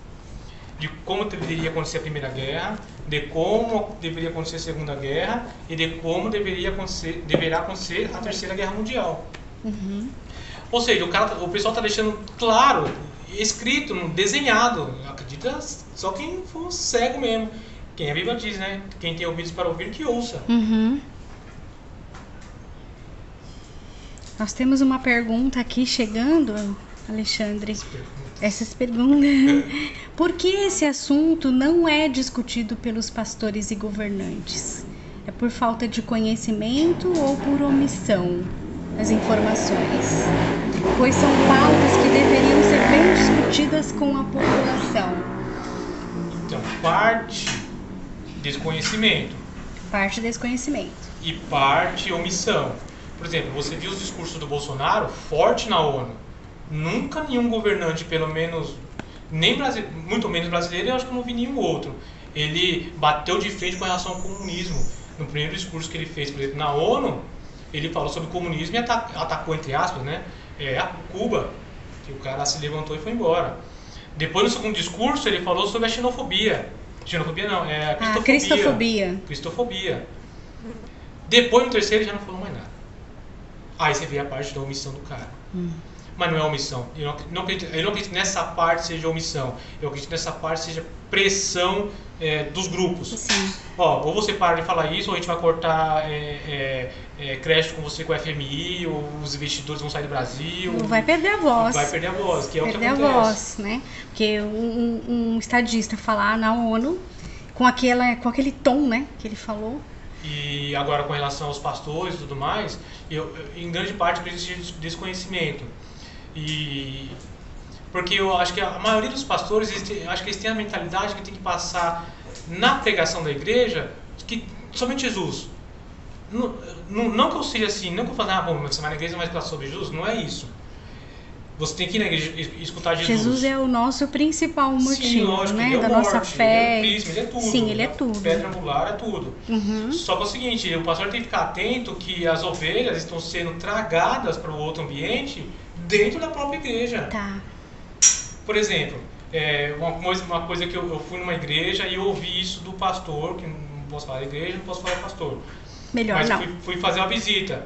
De como deveria acontecer a Primeira Guerra, de como deveria acontecer a Segunda Guerra e de como deverá acontecer a Terceira Guerra Mundial. Ou seja, o pessoal está deixando claro, escrito, desenhado. Acredita só quem for cego mesmo. Quem a Bíblia diz, né? Quem tem ouvidos para ouvir, que ouça. Nós temos uma pergunta aqui chegando, Alexandre. Essas perguntas. Por que esse assunto não é discutido pelos pastores e governantes? É por falta de conhecimento ou por omissão das informações? Pois são pautas que deveriam ser bem discutidas com a população. Então, parte desconhecimento. Parte desconhecimento. E parte omissão. Por exemplo, você viu os discursos do Bolsonaro forte na ONU. Nunca nenhum governante, pelo menos, muito menos brasileiro, eu acho que eu não vi nenhum outro. Ele bateu de frente com relação ao comunismo. No primeiro discurso que ele fez, por exemplo, na ONU, ele falou sobre o comunismo e atacou, entre aspas, né, a Cuba, que o cara se levantou e foi embora. Depois, no segundo discurso, ele falou sobre a xenofobia. Xenofobia não, é a cristofobia. Cristofobia. Cristofobia. Depois, no terceiro, ele já não falou mais nada. Aí você vê a parte da omissão do cara. Mas não é omissão. Eu não acredito que nessa parte seja omissão. Eu acredito que nessa parte seja pressão dos grupos. Sim. Ó, ou você para de falar isso, ou a gente vai cortar crédito com você com o FMI, ou os investidores vão sair do Brasil. Vai perder a voz. Vai perder a voz, que é o que acontece. Perder a voz, né? Porque um estadista falar na ONU com aquele tom, né, que ele falou. E agora com relação aos pastores e tudo mais, em grande parte existe desconhecimento. Porque eu acho que a maioria dos pastores, acho que eles têm a mentalidade que tem que passar na pregação da igreja que somente Jesus. Não que eu seja assim, não que eu faça, você vai na igreja mas falar sobre Jesus, não é isso. Você tem que ir na igreja e escutar Jesus. Jesus é o nosso principal motivo, sim, lógico, né? Ele é da norte, nossa fé. Ele é o príncipe, ele é tudo. Sim, ele é tudo. Pedra angular é tudo. Só que é o seguinte, o pastor tem que ficar atento que as ovelhas estão sendo tragadas para o outro ambiente dentro da própria igreja. Tá. Por exemplo, uma coisa que eu fui numa igreja e eu ouvi isso do pastor, que não posso falar da igreja, não posso falar do pastor. Melhor mas não. Fui fazer uma visita.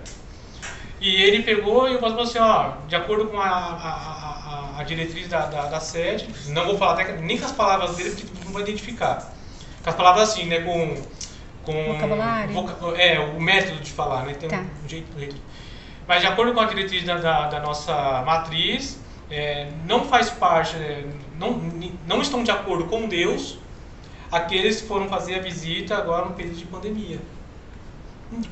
E ele pegou e o pastor falou assim, ó, de acordo com a diretriz da sede, não vou falar nem com as palavras dele, porque não vai identificar. Com as palavras assim, né, com vocabulário. O método de falar, né, tem tá. um jeito. Mas de acordo com a diretriz da nossa matriz, não faz parte, não estão de acordo com Deus aqueles que foram fazer a visita agora no período de pandemia.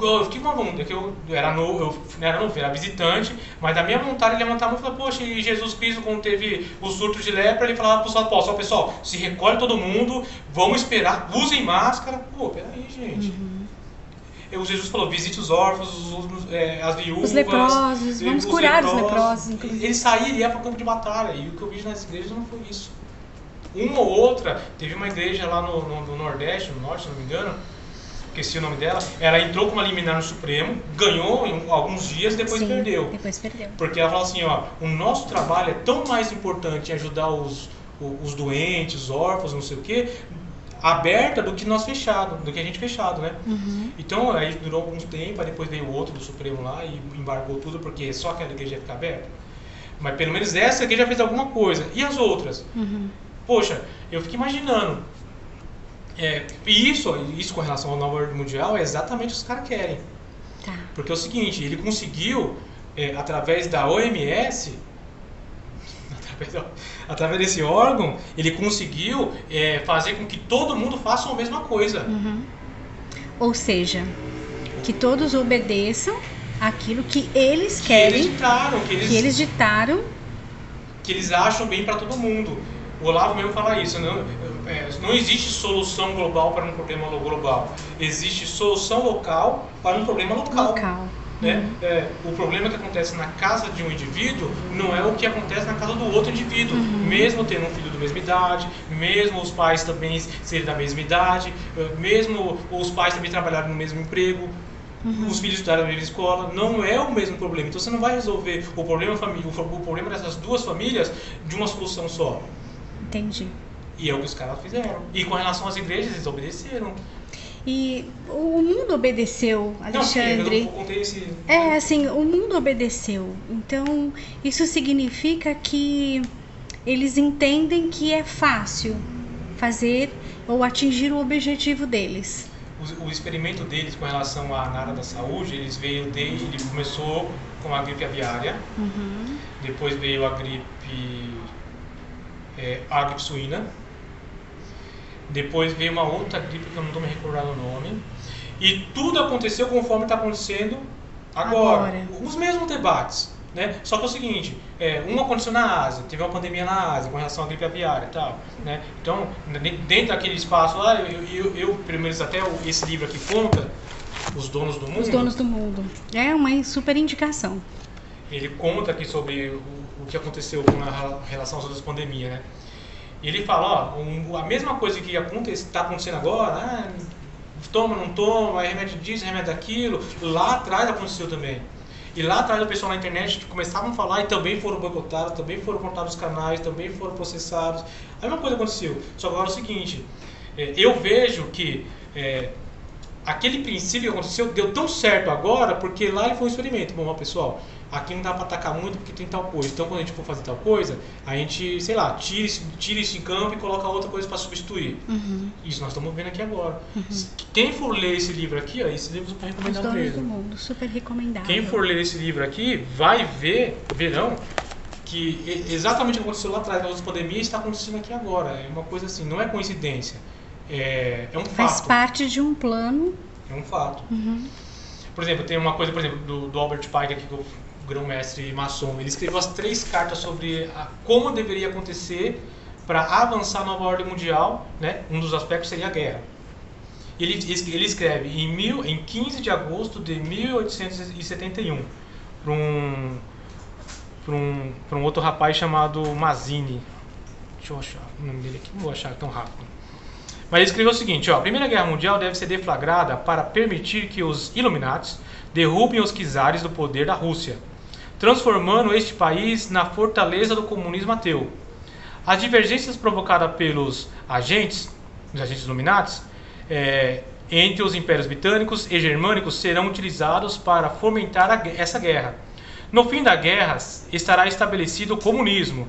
Eu fiquei com uma vontade, eu era novo, era visitante, mas da minha vontade ele levantava e falava, poxa, e Jesus Cristo quando teve o surto de lepra, ele falava para os apóstolos, pessoal, se recolhe todo mundo, vamos esperar, usem máscara. Pô, peraí, gente. O Jesus falou, visite os órfãos, as viúvas, os leprosos, vamos curar os leprosos. Inclusive. Ele saía e ia para o campo de batalha, e o que eu vi nas igrejas não foi isso. Uma ou outra, teve uma igreja lá no Nordeste, no Norte, se não me engano, esqueci o nome dela, ela entrou com uma liminar no Supremo, ganhou em alguns dias e depois perdeu. Depois perdeu. Porque ela falou assim, ó, o nosso trabalho é tão mais importante em ajudar os doentes, os órfãos, não sei o quê, aberta do que nós fechado, do que a gente fechado, né? Então aí durou algum tempo, aí depois veio outro do Supremo lá e embargou tudo, porque só aquela igreja ia ficar aberta. Mas pelo menos essa igreja fez alguma coisa. E as outras? Poxa, eu fico imaginando. E isso com relação ao novo ordem mundial é exatamente o que os caras querem. Tá. Porque é o seguinte, ele conseguiu, através da OMS, através desse órgão, ele conseguiu fazer com que todo mundo faça a mesma coisa. Ou seja, que todos obedeçam aquilo que eles querem, que eles ditaram, que eles acham bem para todo mundo. O Olavo mesmo fala isso, não existe solução global para um problema global, existe solução local para um problema local. Né? O problema que acontece na casa de um indivíduo não é o que acontece na casa do outro indivíduo, mesmo tendo um filho da mesma idade, mesmo os pais também serem da mesma idade, mesmo os pais também trabalharem no mesmo emprego, os filhos estudarem na mesma escola, não é o mesmo problema. Então você não vai resolver o problema dessas duas famílias de uma solução só. Entendi. E é o que os caras fizeram. E com relação às igrejas, eles obedeceram. E o mundo obedeceu, Alexandre. Não, eu contei esse... assim, o mundo obedeceu. Então, isso significa que eles entendem que é fácil fazer ou atingir o objetivo deles. O experimento deles com relação na área da saúde, ele começou com a gripe aviária, depois veio a gripe suína, depois veio uma outra gripe que eu não estou me recordando o nome, e tudo aconteceu conforme está acontecendo agora. Os mesmos debates, né? Só que é o seguinte, um aconteceu na Ásia, teve uma pandemia na Ásia com relação à gripe aviária e tal, né? Então, dentro daquele espaço lá, eu pelo menos até esse livro aqui conta, Os Donos do Mundo. Os Donos do Mundo. É uma super indicação. Ele conta aqui sobre o que aconteceu com a relação às outras pandemias, né? E ele fala, a mesma coisa que está acontecendo agora, toma, não toma, remédio disso, remédio daquilo, lá atrás aconteceu também. E lá atrás o pessoal na internet começavam a falar e também foram boicotados, também foram cortados os canais, também foram processados. A mesma coisa aconteceu. Só que agora é o seguinte, eu vejo que aquele princípio que aconteceu deu tão certo agora, porque lá ele foi um experimento. Bom, pessoal, aqui não dá para atacar muito porque tem tal coisa. Então quando a gente for fazer tal coisa, a gente, sei lá, tira isso em campo e coloca outra coisa para substituir. Isso nós estamos vendo aqui agora. Quem for ler esse livro aqui, ó, esse livro é super recomendado mesmo. Do mundo, super recomendado. Quem for ler esse livro aqui, verão que exatamente o que aconteceu lá atrás na outra pandemia está acontecendo aqui agora. É uma coisa assim, não é coincidência. É um fato. Faz parte de um plano. É um fato. Por exemplo, tem uma coisa, do Albert Pike aqui, que é o grão-mestre maçom. Ele escreveu as 3 cartas sobre como deveria acontecer para avançar a nova ordem mundial, né? Um dos aspectos seria a guerra. Ele escreve em 15 de agosto de 1871 para um outro rapaz chamado Mazzini. Deixa eu achar o nome dele aqui, não vou achar tão rápido. Mas ele escreveu o seguinte, ó: a Primeira Guerra Mundial deve ser deflagrada para permitir que os Illuminatis derrubem os czares do poder da Rússia, transformando este país na fortaleza do comunismo ateu. As divergências provocadas pelos agentes Illuminatis, entre os impérios britânicos e germânicos serão utilizados para fomentar essa guerra. No fim da guerra estará estabelecido o comunismo,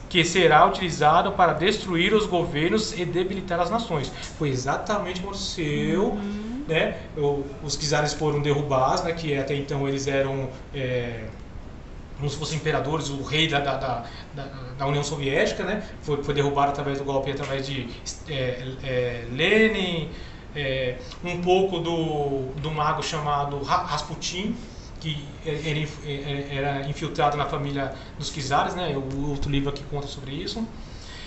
que será utilizado para destruir os governos e debilitar as nações. Foi exatamente o que aconteceu, né? Os czares foram derrubados, né? Que até então eles eram como se fossem imperadores, o rei da União Soviética, né? Foi derrubado através do golpe, através de Lenin, um pouco do mago chamado Rasputin, que era infiltrado na família dos czares, né? O outro livro aqui conta sobre isso.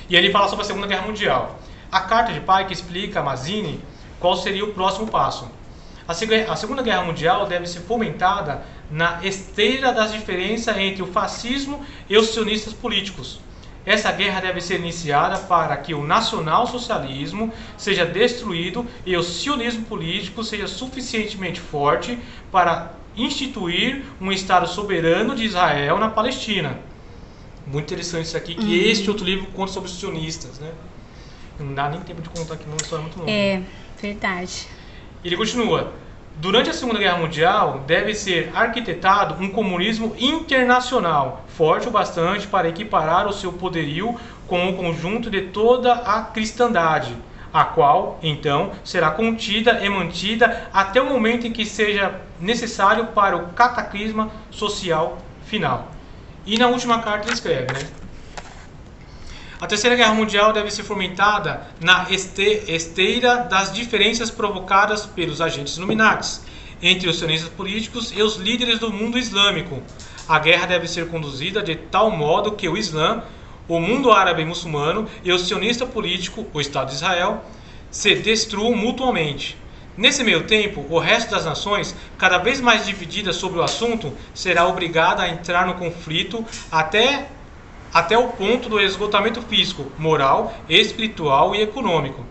E ele fala sobre a Segunda Guerra Mundial. A carta de Pike explica a Mazzini qual seria o próximo passo. A Segunda Guerra Mundial deve ser fomentada na esteira das diferenças entre o fascismo e os sionistas políticos. Essa guerra deve ser iniciada para que o nacional-socialismo seja destruído e o sionismo político seja suficientemente forte para instituir um Estado soberano de Israel na Palestina. Muito interessante isso aqui, que este outro livro conta sobre os sionistas, né? Não dá nem tempo de contar aqui, uma história muito longa. É, verdade. Ele continua: durante a Segunda Guerra Mundial deve ser arquitetado um comunismo internacional, forte o bastante para equiparar o seu poderio com o conjunto de toda a cristandade, a qual, então, será contida e mantida até o momento em que seja necessário para o cataclisma social final. E na última carta ele escreve, né? A Terceira Guerra Mundial deve ser fomentada na esteira das diferenças provocadas pelos agentes Illuminatis entre os sionistas políticos e os líderes do mundo islâmico. A guerra deve ser conduzida de tal modo que o Islã, o mundo árabe e muçulmano e o sionista político, o Estado de Israel, se destruam mutuamente. Nesse meio tempo, o resto das nações, cada vez mais divididas sobre o assunto, será obrigada a entrar no conflito até o ponto do esgotamento físico, moral, espiritual e econômico.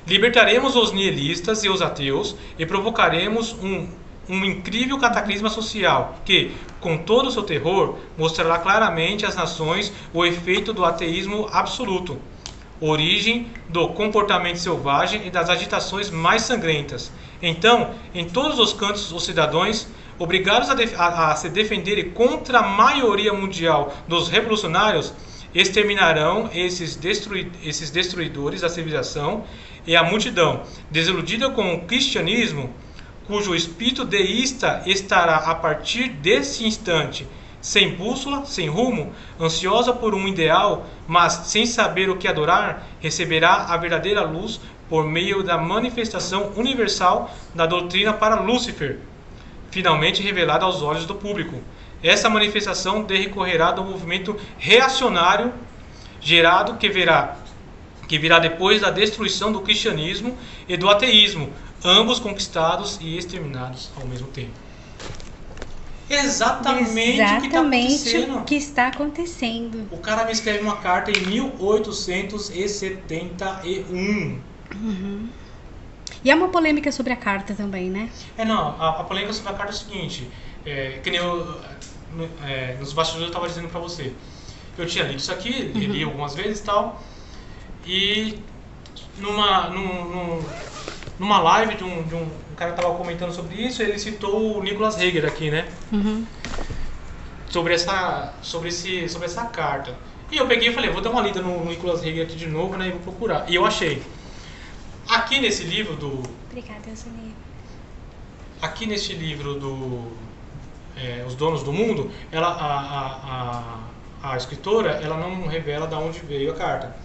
Libertaremos os nihilistas e os ateus e provocaremos um incrível cataclisma social que, com todo o seu terror, mostrará claramente às nações o efeito do ateísmo absoluto, origem do comportamento selvagem e das agitações mais sangrentas. Então, em todos os cantos, os cidadãos, obrigados a se defenderem contra a maioria mundial dos revolucionários, exterminarão esses destruidores da civilização, e a multidão, desiludida com o cristianismo, cujo espírito deísta estará a partir desse instante sem bússola, sem rumo, ansiosa por um ideal, mas sem saber o que adorar, receberá a verdadeira luz por meio da manifestação universal da doutrina para Lúcifer, finalmente revelada aos olhos do público. Essa manifestação decorrerá do movimento reacionário gerado que virá depois da destruição do cristianismo e do ateísmo, ambos conquistados e exterminados ao mesmo tempo. Exatamente o que está acontecendo. O cara me escreve uma carta em 1871. E é uma polêmica sobre a carta também, né? A polêmica sobre a carta é o seguinte: que nem nos bastidores eu estava dizendo para você. Eu tinha lido isso aqui, li algumas vezes e tal, e numa live de um cara que estava comentando sobre isso, ele citou o Nicholas Heiger aqui, né? Sobre essa carta. E eu peguei e falei, vou dar uma lida no Nicholas Heiger aqui de novo, né? E vou procurar. E eu achei. Aqui nesse livro do... Obrigada, Eusenia. Aqui nesse livro do Os Donos do Mundo, a escritora, ela não revela de onde veio a carta,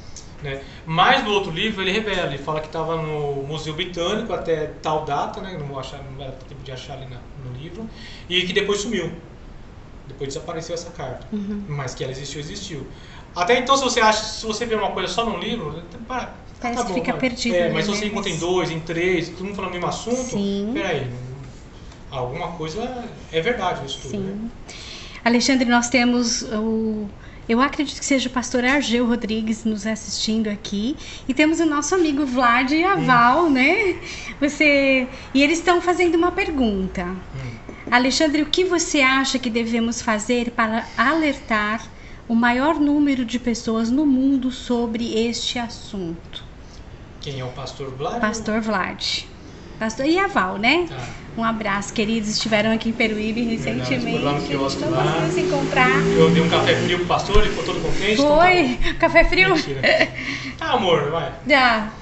né? Mas no outro livro ele revela, ele fala que estava no Museu Britânico até tal data, né? Não era tempo de achar ali no livro, e que depois sumiu. Depois desapareceu essa carta. Mas que ela existiu. Até então, se você vê uma coisa só num livro, parece que fica perdido. Mas se você encontra em 2, em 3, todo mundo falando o mesmo assunto, sim. Peraí, alguma coisa é verdade nisso tudo, sim. né? Alexandre, nós temos eu acredito que seja o pastor Argeu Rodrigues nos assistindo aqui. E temos o nosso amigo Vlad e a Val, né? E eles estão fazendo uma pergunta. Alexandre, o que você acha que devemos fazer para alertar o maior número de pessoas no mundo sobre este assunto? Quem é o pastor Vlad? Pastor Vlad. Pastor e a Val, né? Tá. Um abraço, queridos. Estiveram aqui em Peruíbe recentemente. Lá no quiosque lá. Vamos se encontrar. Eu dei um café frio pro pastor, ele ficou todo contente. Foi? Então tá... Café frio? Mentira. Amor, vai. Já.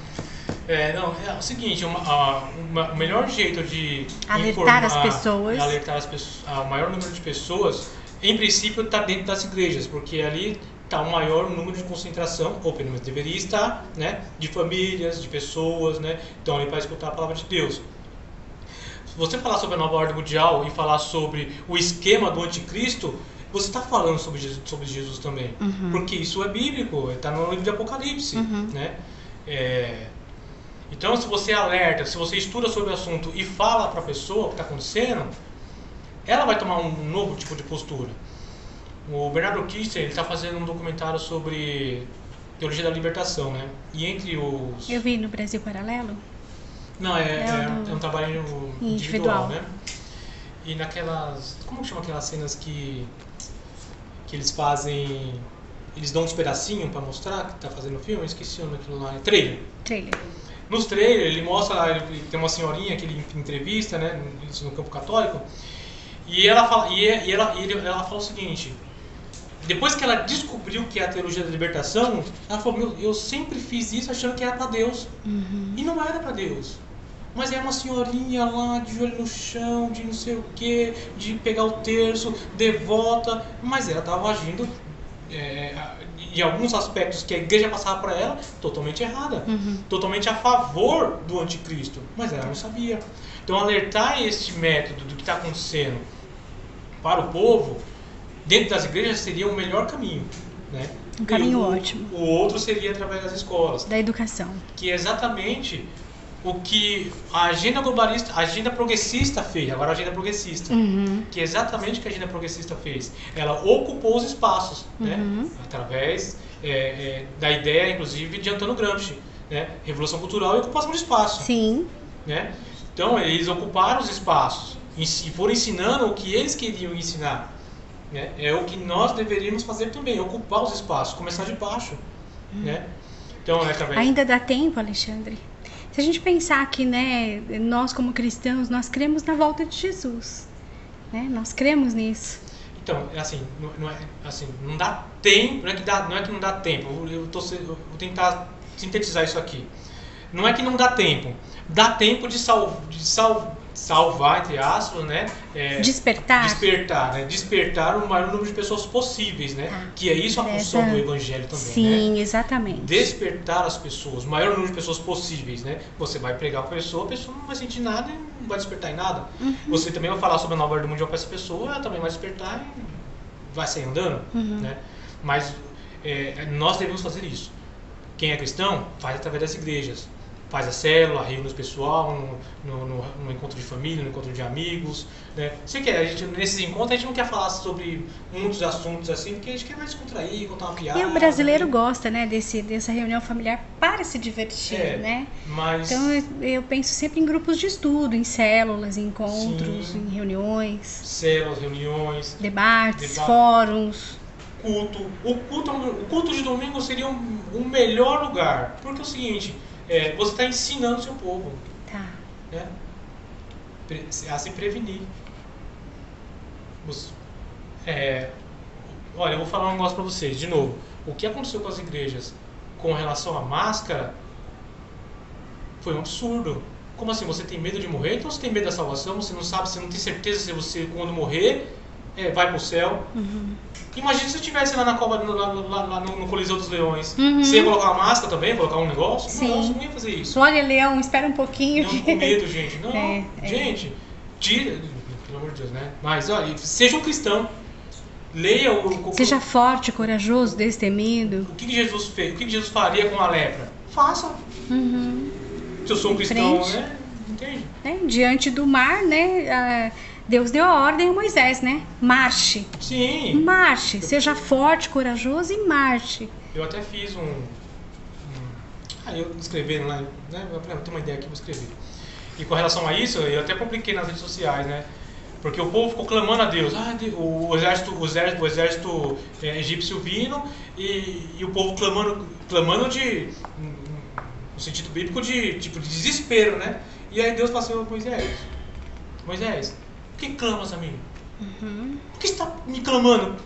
É o seguinte, o melhor jeito de alertar as pessoas. O maior número de pessoas, em princípio, está dentro das igrejas, porque ali está o maior número de concentração, ou pelo menos deveria estar, né, de famílias, de pessoas, né, estão ali para escutar a palavra de Deus. Se você falar sobre a nova ordem mundial e falar sobre o esquema do anticristo, você está falando sobre Jesus também, porque isso é bíblico, está no livro de Apocalipse, né? Então, se você alerta, se você estuda sobre o assunto e fala para a pessoa o que está acontecendo, ela vai tomar um novo tipo de postura. O Bernardo Kister está fazendo um documentário sobre teologia da libertação, né? E entre os... Eu vi no Brasil Paralelo. Não, é um trabalho individual, né? E naquelas... Como que chama aquelas cenas que eles fazem... Eles dão uns pedacinhos para mostrar que está fazendo o filme? Eu esqueci o nome daquilo lá. Trailer. Nos trailers, ele mostra, ele tem uma senhorinha que ele entrevista, né, no campo católico, e ela fala, ela fala o seguinte: depois que ela descobriu que é a teologia da libertação, ela falou, eu sempre fiz isso achando que era para Deus, e não era para Deus. Mas é uma senhorinha lá, de joelho no chão, de não sei o que, de pegar o terço, devota, mas ela estava agindo... em alguns aspectos que a igreja passava para ela, totalmente errada, totalmente a favor do anticristo, mas ela não sabia. Então, alertar este método do que está acontecendo para o povo, dentro das igrejas, seria o melhor caminho, né? Um caminho ótimo. O outro seria através das escolas. Da educação. Que é exatamente o que a agenda globalista, a agenda progressista fez, agora a agenda progressista, que é exatamente o que a agenda progressista fez. Ela ocupou os espaços, né? Através da ideia, inclusive, de Antônio Gramsci, né? Revolução cultural e ocupação de espaço. Sim. Né? Então, eles ocuparam os espaços e foram ensinando o que eles queriam ensinar. Né? É o que nós deveríamos fazer também, ocupar os espaços, começar de baixo. Né? Então, através... Ainda dá tempo, Alexandre? Se a gente pensar que, né, nós como cristãos, nós cremos na volta de Jesus, né? Nós cremos nisso. Então, assim, não dá tempo, não é que não dá tempo, eu vou tentar sintetizar isso aqui. Não é que não dá tempo de salvar, entre aspas, né? Despertar o maior número de pessoas possíveis, né? Que é isso a função do evangelho também, sim, né? Exatamente. Despertar as pessoas, o maior número de pessoas possíveis, né? Você vai pregar para a pessoa não vai sentir nada e não vai despertar em nada. Você também vai falar sobre a nova ordem mundial para essa pessoa, ela também vai despertar e vai sair andando, né? Mas nós devemos fazer isso. Quem é cristão faz através das igrejas. faz a célula, reúne o pessoal no encontro de família, no encontro de amigos, né? Sei que nesses encontros a gente não quer falar sobre muitos assuntos assim, porque a gente quer mais descontrair, contar uma piada. E o brasileiro gosta, né, dessa reunião familiar para se divertir, né? Mas... Então eu penso sempre em grupos de estudo, em células, em encontros, Sim. em reuniões. Células, reuniões. Debates, fóruns. Culto. O culto de domingo seria o melhor lugar. Porque é o seguinte, você está ensinando o seu povo. Tá. Né? A se prevenir. Olha, eu vou falar um negócio pra vocês, de novo. O que aconteceu com as igrejas com relação à máscara foi um absurdo. Como assim? Você tem medo de morrer? Então você tem medo da salvação? Você não sabe, você não tem certeza se você, quando morrer, vai pro céu? Uhum. Imagina se você estivesse lá na cova, lá no Coliseu dos Leões. Uhum. Você ia colocar uma máscara também? Colocar um negócio? Sim. Não, você não ia fazer isso. Glória, Leão, espera um pouquinho. Leão com medo, gente. Não, gente. Tira, pelo amor de Deus, né? Mas, olha, seja um cristão. Leia Seja forte, corajoso, destemido. O que Jesus fez? O que Jesus faria com a lepra? Faça. Uhum. Se eu sou um cristão, né? Entende? Diante do mar, né? Deus deu a ordem a Moisés, né? Marche. Sim. Marche. Seja forte, corajoso e marche. Eu até fiz eu escrevendo lá, né? Eu tenho uma ideia aqui, vou escrever. E com relação a isso, eu até publiquei nas redes sociais, né? Porque o povo ficou clamando a Deus. O exército egípcio vindo e o povo clamando no sentido bíblico de desespero, né? E aí Deus falou assim: Moisés, por que clamas a mim? Uhum. Por que você está me clamando?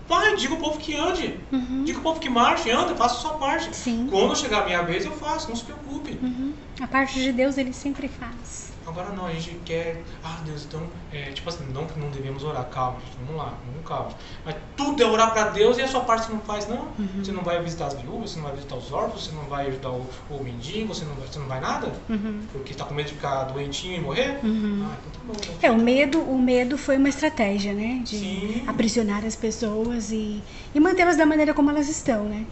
Vai, diga ao povo que ande. Uhum. Diga ao povo que marche, anda, faça a sua parte. Sim. Quando chegar a minha vez, eu faço, não se preocupe. Uhum. A parte de Deus ele sempre faz. Agora não, a gente quer... Deus, então... tipo assim, não que não devemos orar. Calma, gente, vamos lá, calma. Mas tudo é orar pra Deus e a sua parte você não faz, não. Uhum. Você não vai visitar as viúvas, você não vai visitar os órfãos, você não vai ajudar o mendigo, você não vai nada? Uhum. Porque tá com medo de ficar doentinho e morrer? Uhum. Então tá bom. Então. O medo foi uma estratégia, né? De Sim. aprisionar as pessoas e mantê-las da maneira como elas estão, né?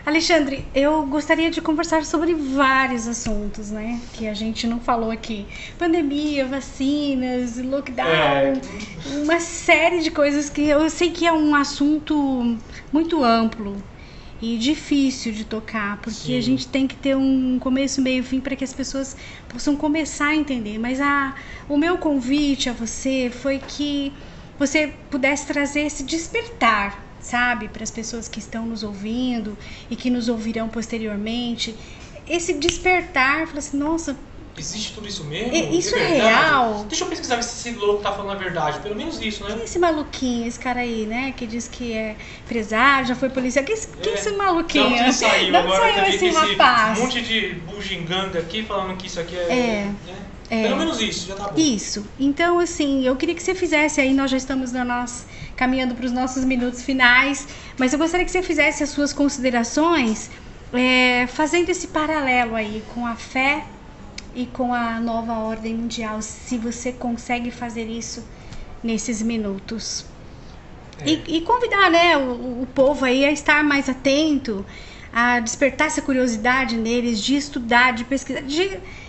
Alexandre, eu gostaria de conversar sobre vários assuntos, né? Que a gente não falou aqui. Pandemia, vacinas, lockdown, uma série de coisas que eu sei que é um assunto muito amplo e difícil de tocar, porque Sim. A gente tem que ter um começo, meio e fim para que as pessoas possam começar a entender. Mas o meu convite a você foi que você pudesse trazer esse despertar, sabe, para as pessoas que estão nos ouvindo e que nos ouvirão posteriormente, esse despertar, falar assim, nossa, existe tudo isso mesmo? Isso é real? Deixa eu pesquisar ver se esse louco tá falando a verdade, pelo menos isso, né? Quem é esse maluquinho, esse cara aí, né, que diz que é empresário, já foi policial, quem é esse maluquinho? De onde saiu? De onde saiu esse rapaz? Um monte de bugiganga aqui falando que isso aqui pelo menos isso, já tá bom. Isso. Então, assim, eu queria que você fizesse aí, nós já estamos caminhando para os nossos minutos finais, mas eu gostaria que você fizesse as suas considerações, fazendo esse paralelo aí com a fé e com a nova ordem mundial, se você consegue fazer isso nesses minutos. E convidar, né, o povo aí a estar mais atento, a despertar essa curiosidade neles, de estudar, de pesquisar,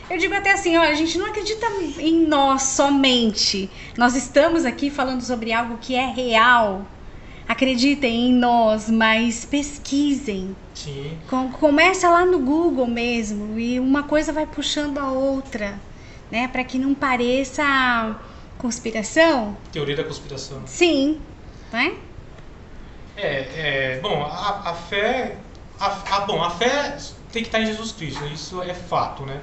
eu digo até assim, olha, a gente não acredita em nós somente. Nós estamos aqui falando sobre algo que é real. Acreditem em nós, mas pesquisem. Sim. Começa lá no Google mesmo e uma coisa vai puxando a outra, né? Para que não pareça conspiração. Teoria da conspiração. Sim, né? Bom, a fé... a fé tem que estar em Jesus Cristo, isso é fato, né?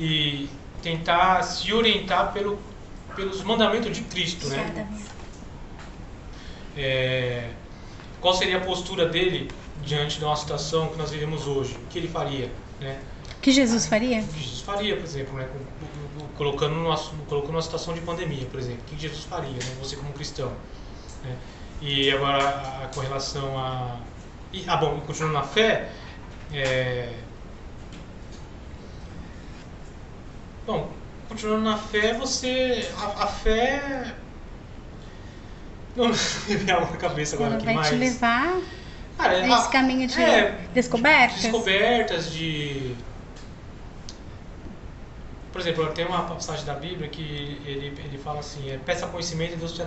E tentar se orientar pelos mandamentos de Cristo, né? Exatamente. Qual seria a postura dele diante de uma situação que nós vivemos hoje? O que ele faria, né? O que Jesus faria? O que Jesus faria, por exemplo, né? colocando uma situação de pandemia, por exemplo. O que Jesus faria, né? Você como cristão, né? E agora com relação a... bom, continuando na fé, bom, continuando na fé, a fé... Não me vem algo na cabeça agora aqui, vai te levar a esse caminho de descobertas? Descobertas, de Por exemplo, tem uma passagem da Bíblia que ele fala assim, peça conhecimento e Deus te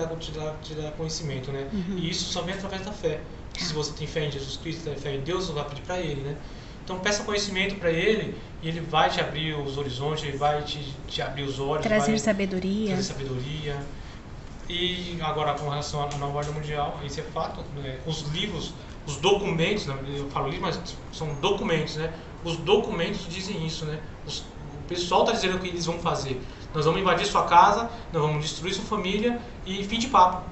dará conhecimento, né? E isso só vem através da fé. Se você tem fé em Jesus Cristo, tem fé em Deus, você vai pedir para Ele, né? Então peça conhecimento para Ele e Ele vai te abrir os horizontes, Ele vai te abrir os olhos. Trazer sabedoria. Trazer sabedoria. E agora com relação à nova ordem mundial, isso é fato, né? Os livros, os documentos, eu falo livro, mas são documentos, né? Os documentos dizem isso, né? O pessoal está dizendo o que eles vão fazer. Nós vamos invadir sua casa, nós vamos destruir sua família e fim de papo.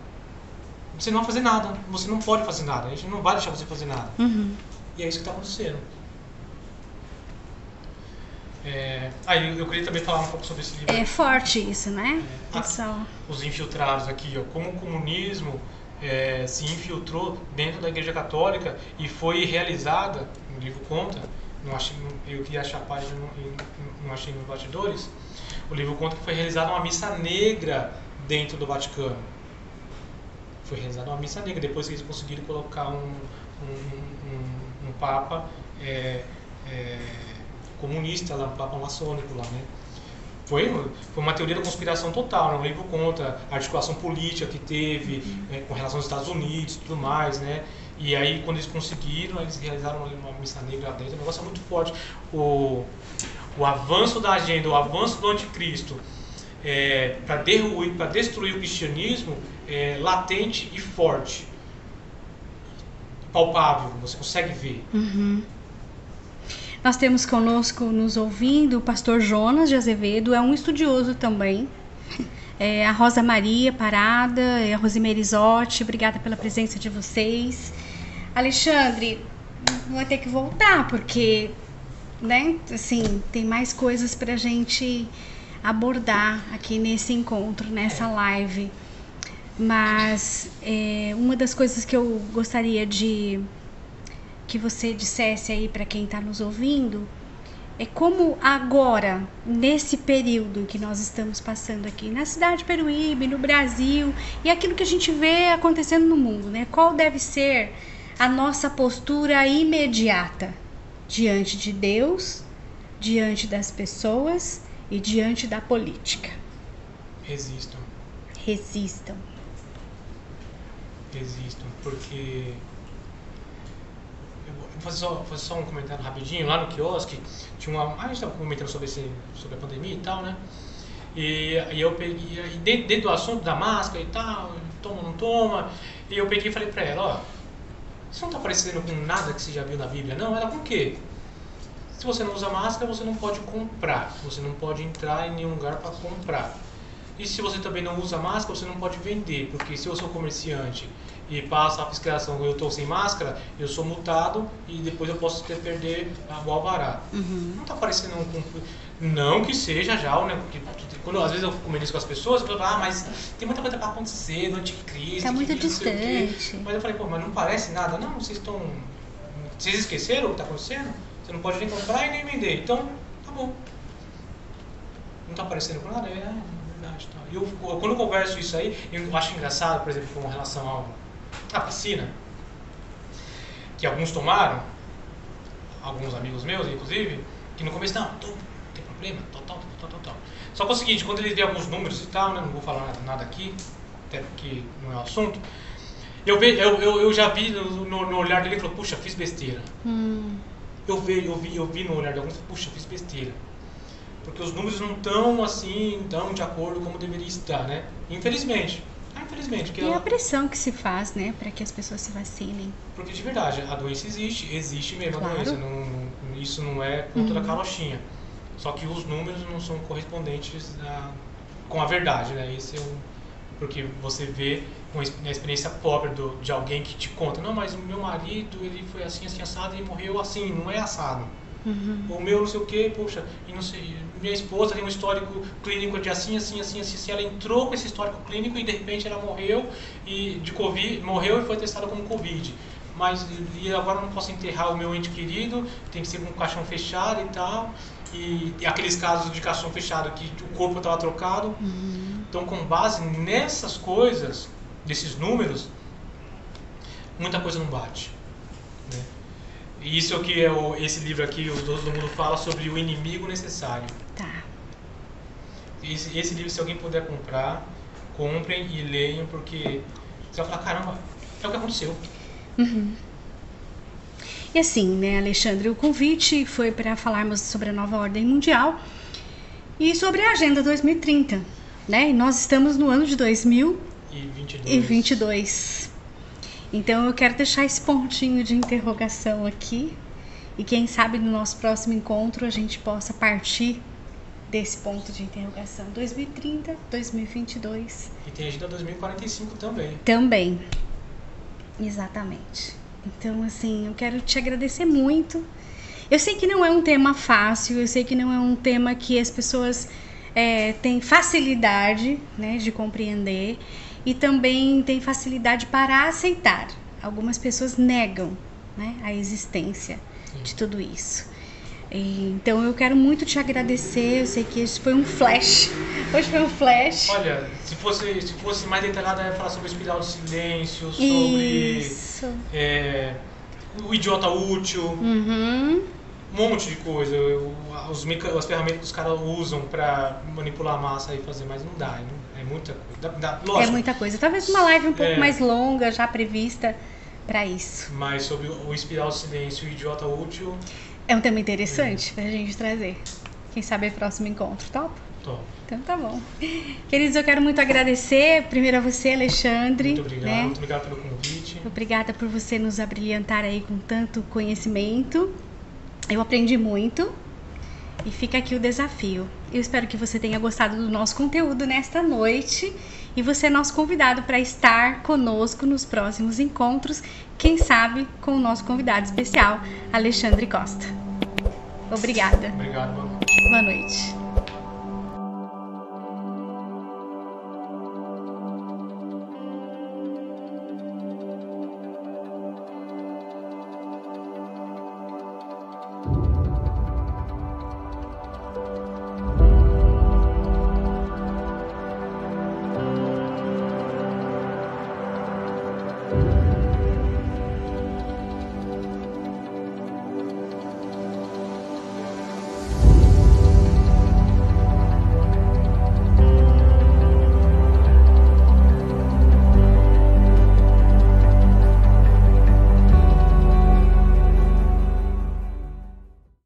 Você não vai fazer nada, você não pode fazer nada, a gente não vai deixar você fazer nada. E é isso que está acontecendo. Eu queria também falar um pouco sobre esse livro. É forte isso, né? Os infiltrados aqui, ó, como o comunismo se infiltrou dentro da Igreja Católica e foi realizada, o livro conta, eu queria achar a página, não achei nos bastidores, o livro conta que foi realizada uma missa negra dentro do Vaticano. Foi realizada uma missa negra, depois que eles conseguiram colocar um Papa comunista lá, um Papa maçônico lá, né? Foi uma teoria da conspiração total, né? O livro conta a articulação política que teve com relação aos Estados Unidos e tudo mais, né? E aí, quando eles conseguiram, eles realizaram uma missa negra lá dentro. O negócio é muito forte. O avanço da agenda, o avanço do anticristo para destruir o cristianismo é latente e forte. Palpável, você consegue ver. Nós temos conosco, nos ouvindo, o pastor Jonas de Azevedo, é um estudioso também. A Rosa Maria Parada, a Rosemary Zotti, obrigada pela presença de vocês. Alexandre, vou ter que voltar, porque, né, assim, tem mais coisas pra gente abordar aqui nesse encontro, nessa live. Mas uma das coisas que eu gostaria que você dissesse aí para quem está nos ouvindo é como agora, nesse período que nós estamos passando aqui na cidade de Peruíbe, no Brasil, e aquilo que a gente vê acontecendo no mundo, né? Qual deve ser a nossa postura imediata diante de Deus, diante das pessoas e diante da política? Resistam. Resistam. Resistam, porque... Vou fazer só um comentário rapidinho. Lá no quiosque, a gente estava comentando sobre a pandemia e tal, né? E eu peguei, dentro do assunto da máscara e tal, toma ou não toma, e eu peguei e falei pra ela, ó, isso não tá parecendo com nada que você já viu na Bíblia, não? Ela, por quê? Se você não usa máscara, você não pode comprar, você não pode entrar em nenhum lugar para comprar. E se você também não usa máscara, você não pode vender, porque se eu sou comerciante e passa a fiscalização, eu estou sem máscara, eu sou multado e depois eu posso perder o alvará. Não está parecendo não que seja já, né? Porque quando às vezes eu comento isso com as pessoas, eu falo, mas tem muita coisa para acontecer no anticristo. Está muito distante. Mas eu falei, mas não parece nada? Não, vocês esqueceram o que está acontecendo? Você não pode nem comprar e nem vender. Então, tá bom. Não está parecendo com nada? Verdade. Tá. Quando eu converso isso aí, eu acho engraçado, por exemplo, com relação à vacina, que alguns tomaram, alguns amigos meus, inclusive, que no começo, não tem problema, tal. Só que é o seguinte, quando eles vêem alguns números e tal, né, não vou falar nada aqui, até porque não é o assunto, eu já vi no olhar dele, ele falou, puxa, fiz besteira. Eu vi no olhar de alguns, puxa, fiz besteira. Porque os números não estão assim, tão de acordo como deveria estar, né? Infelizmente. Infelizmente. E a pressão que se faz, né, para que as pessoas se vacinem. Porque de verdade, a doença existe mesmo, claro. A doença. Isso não é conta da carochinha. Só que os números não são correspondentes com a verdade, né? Porque você vê a experiência própria de alguém que te conta, não, mas o meu marido, ele foi assim assado e morreu assim, não é assado. O meu não sei o que, poxa, e não sei, minha esposa tem um histórico clínico de assim, ela entrou com esse histórico clínico e de repente ela morreu de Covid, morreu e foi testada como Covid. Mas e agora eu não posso enterrar o meu ente querido, tem que ser com um caixão fechado e tal. E aqueles casos de caixão fechado que o corpo estava trocado. Então, com base nessas coisas, desses números, muita coisa não bate, né? E isso é o que esse livro aqui, Os Deuses do Mundo, fala sobre o inimigo necessário. Tá. esse livro, se alguém puder comprar, comprem e leiam, porque você vai falar, caramba, é o que aconteceu. Uhum. E assim, né, Alexandre, o convite foi para falarmos sobre a nova ordem mundial e sobre a Agenda 2030, né? E nós estamos no ano de 2022. Então eu quero deixar esse pontinho de interrogação aqui e quem sabe no nosso próximo encontro a gente possa partir desse ponto de interrogação. 2030, 2022. E tem a Agenda 2045 também. Também. Exatamente. Então, assim, eu quero te agradecer muito. Eu sei que não é um tema fácil, eu sei que não é um tema que as pessoas têm facilidade, né, de compreender e também têm facilidade para aceitar. Algumas pessoas negam, né, a existência de tudo isso. Então eu quero muito te agradecer. Eu sei que esse foi um flash. Hoje foi um flash. Olha, se fosse mais detalhado, eu ia falar sobre a espiral do silêncio, sobre o idiota útil, Uhum. um monte de coisa. As ferramentas que os caras usam pra manipular a massa e fazer, mas não dá, é muita coisa. Lógico, É muita coisa. Talvez uma live um pouco mais longa, já prevista para isso. Mas sobre o espiral do silêncio e o idiota útil... É um tema interessante pra gente trazer. Quem sabe é próximo encontro, top? Top. Então tá bom. Queridos, eu quero muito agradecer. Primeiro a você, Alexandre. Muito obrigado, né? muito obrigado pelo convite. Obrigada por você nos abrilhantar aí com tanto conhecimento. Eu aprendi muito. E fica aqui o desafio. Eu espero que você tenha gostado do nosso conteúdo nesta noite. E você é nosso convidado para estar conosco nos próximos encontros. Quem sabe com o nosso convidado especial, Alexandre Costa. Obrigada. Obrigado, boa noite. Boa noite.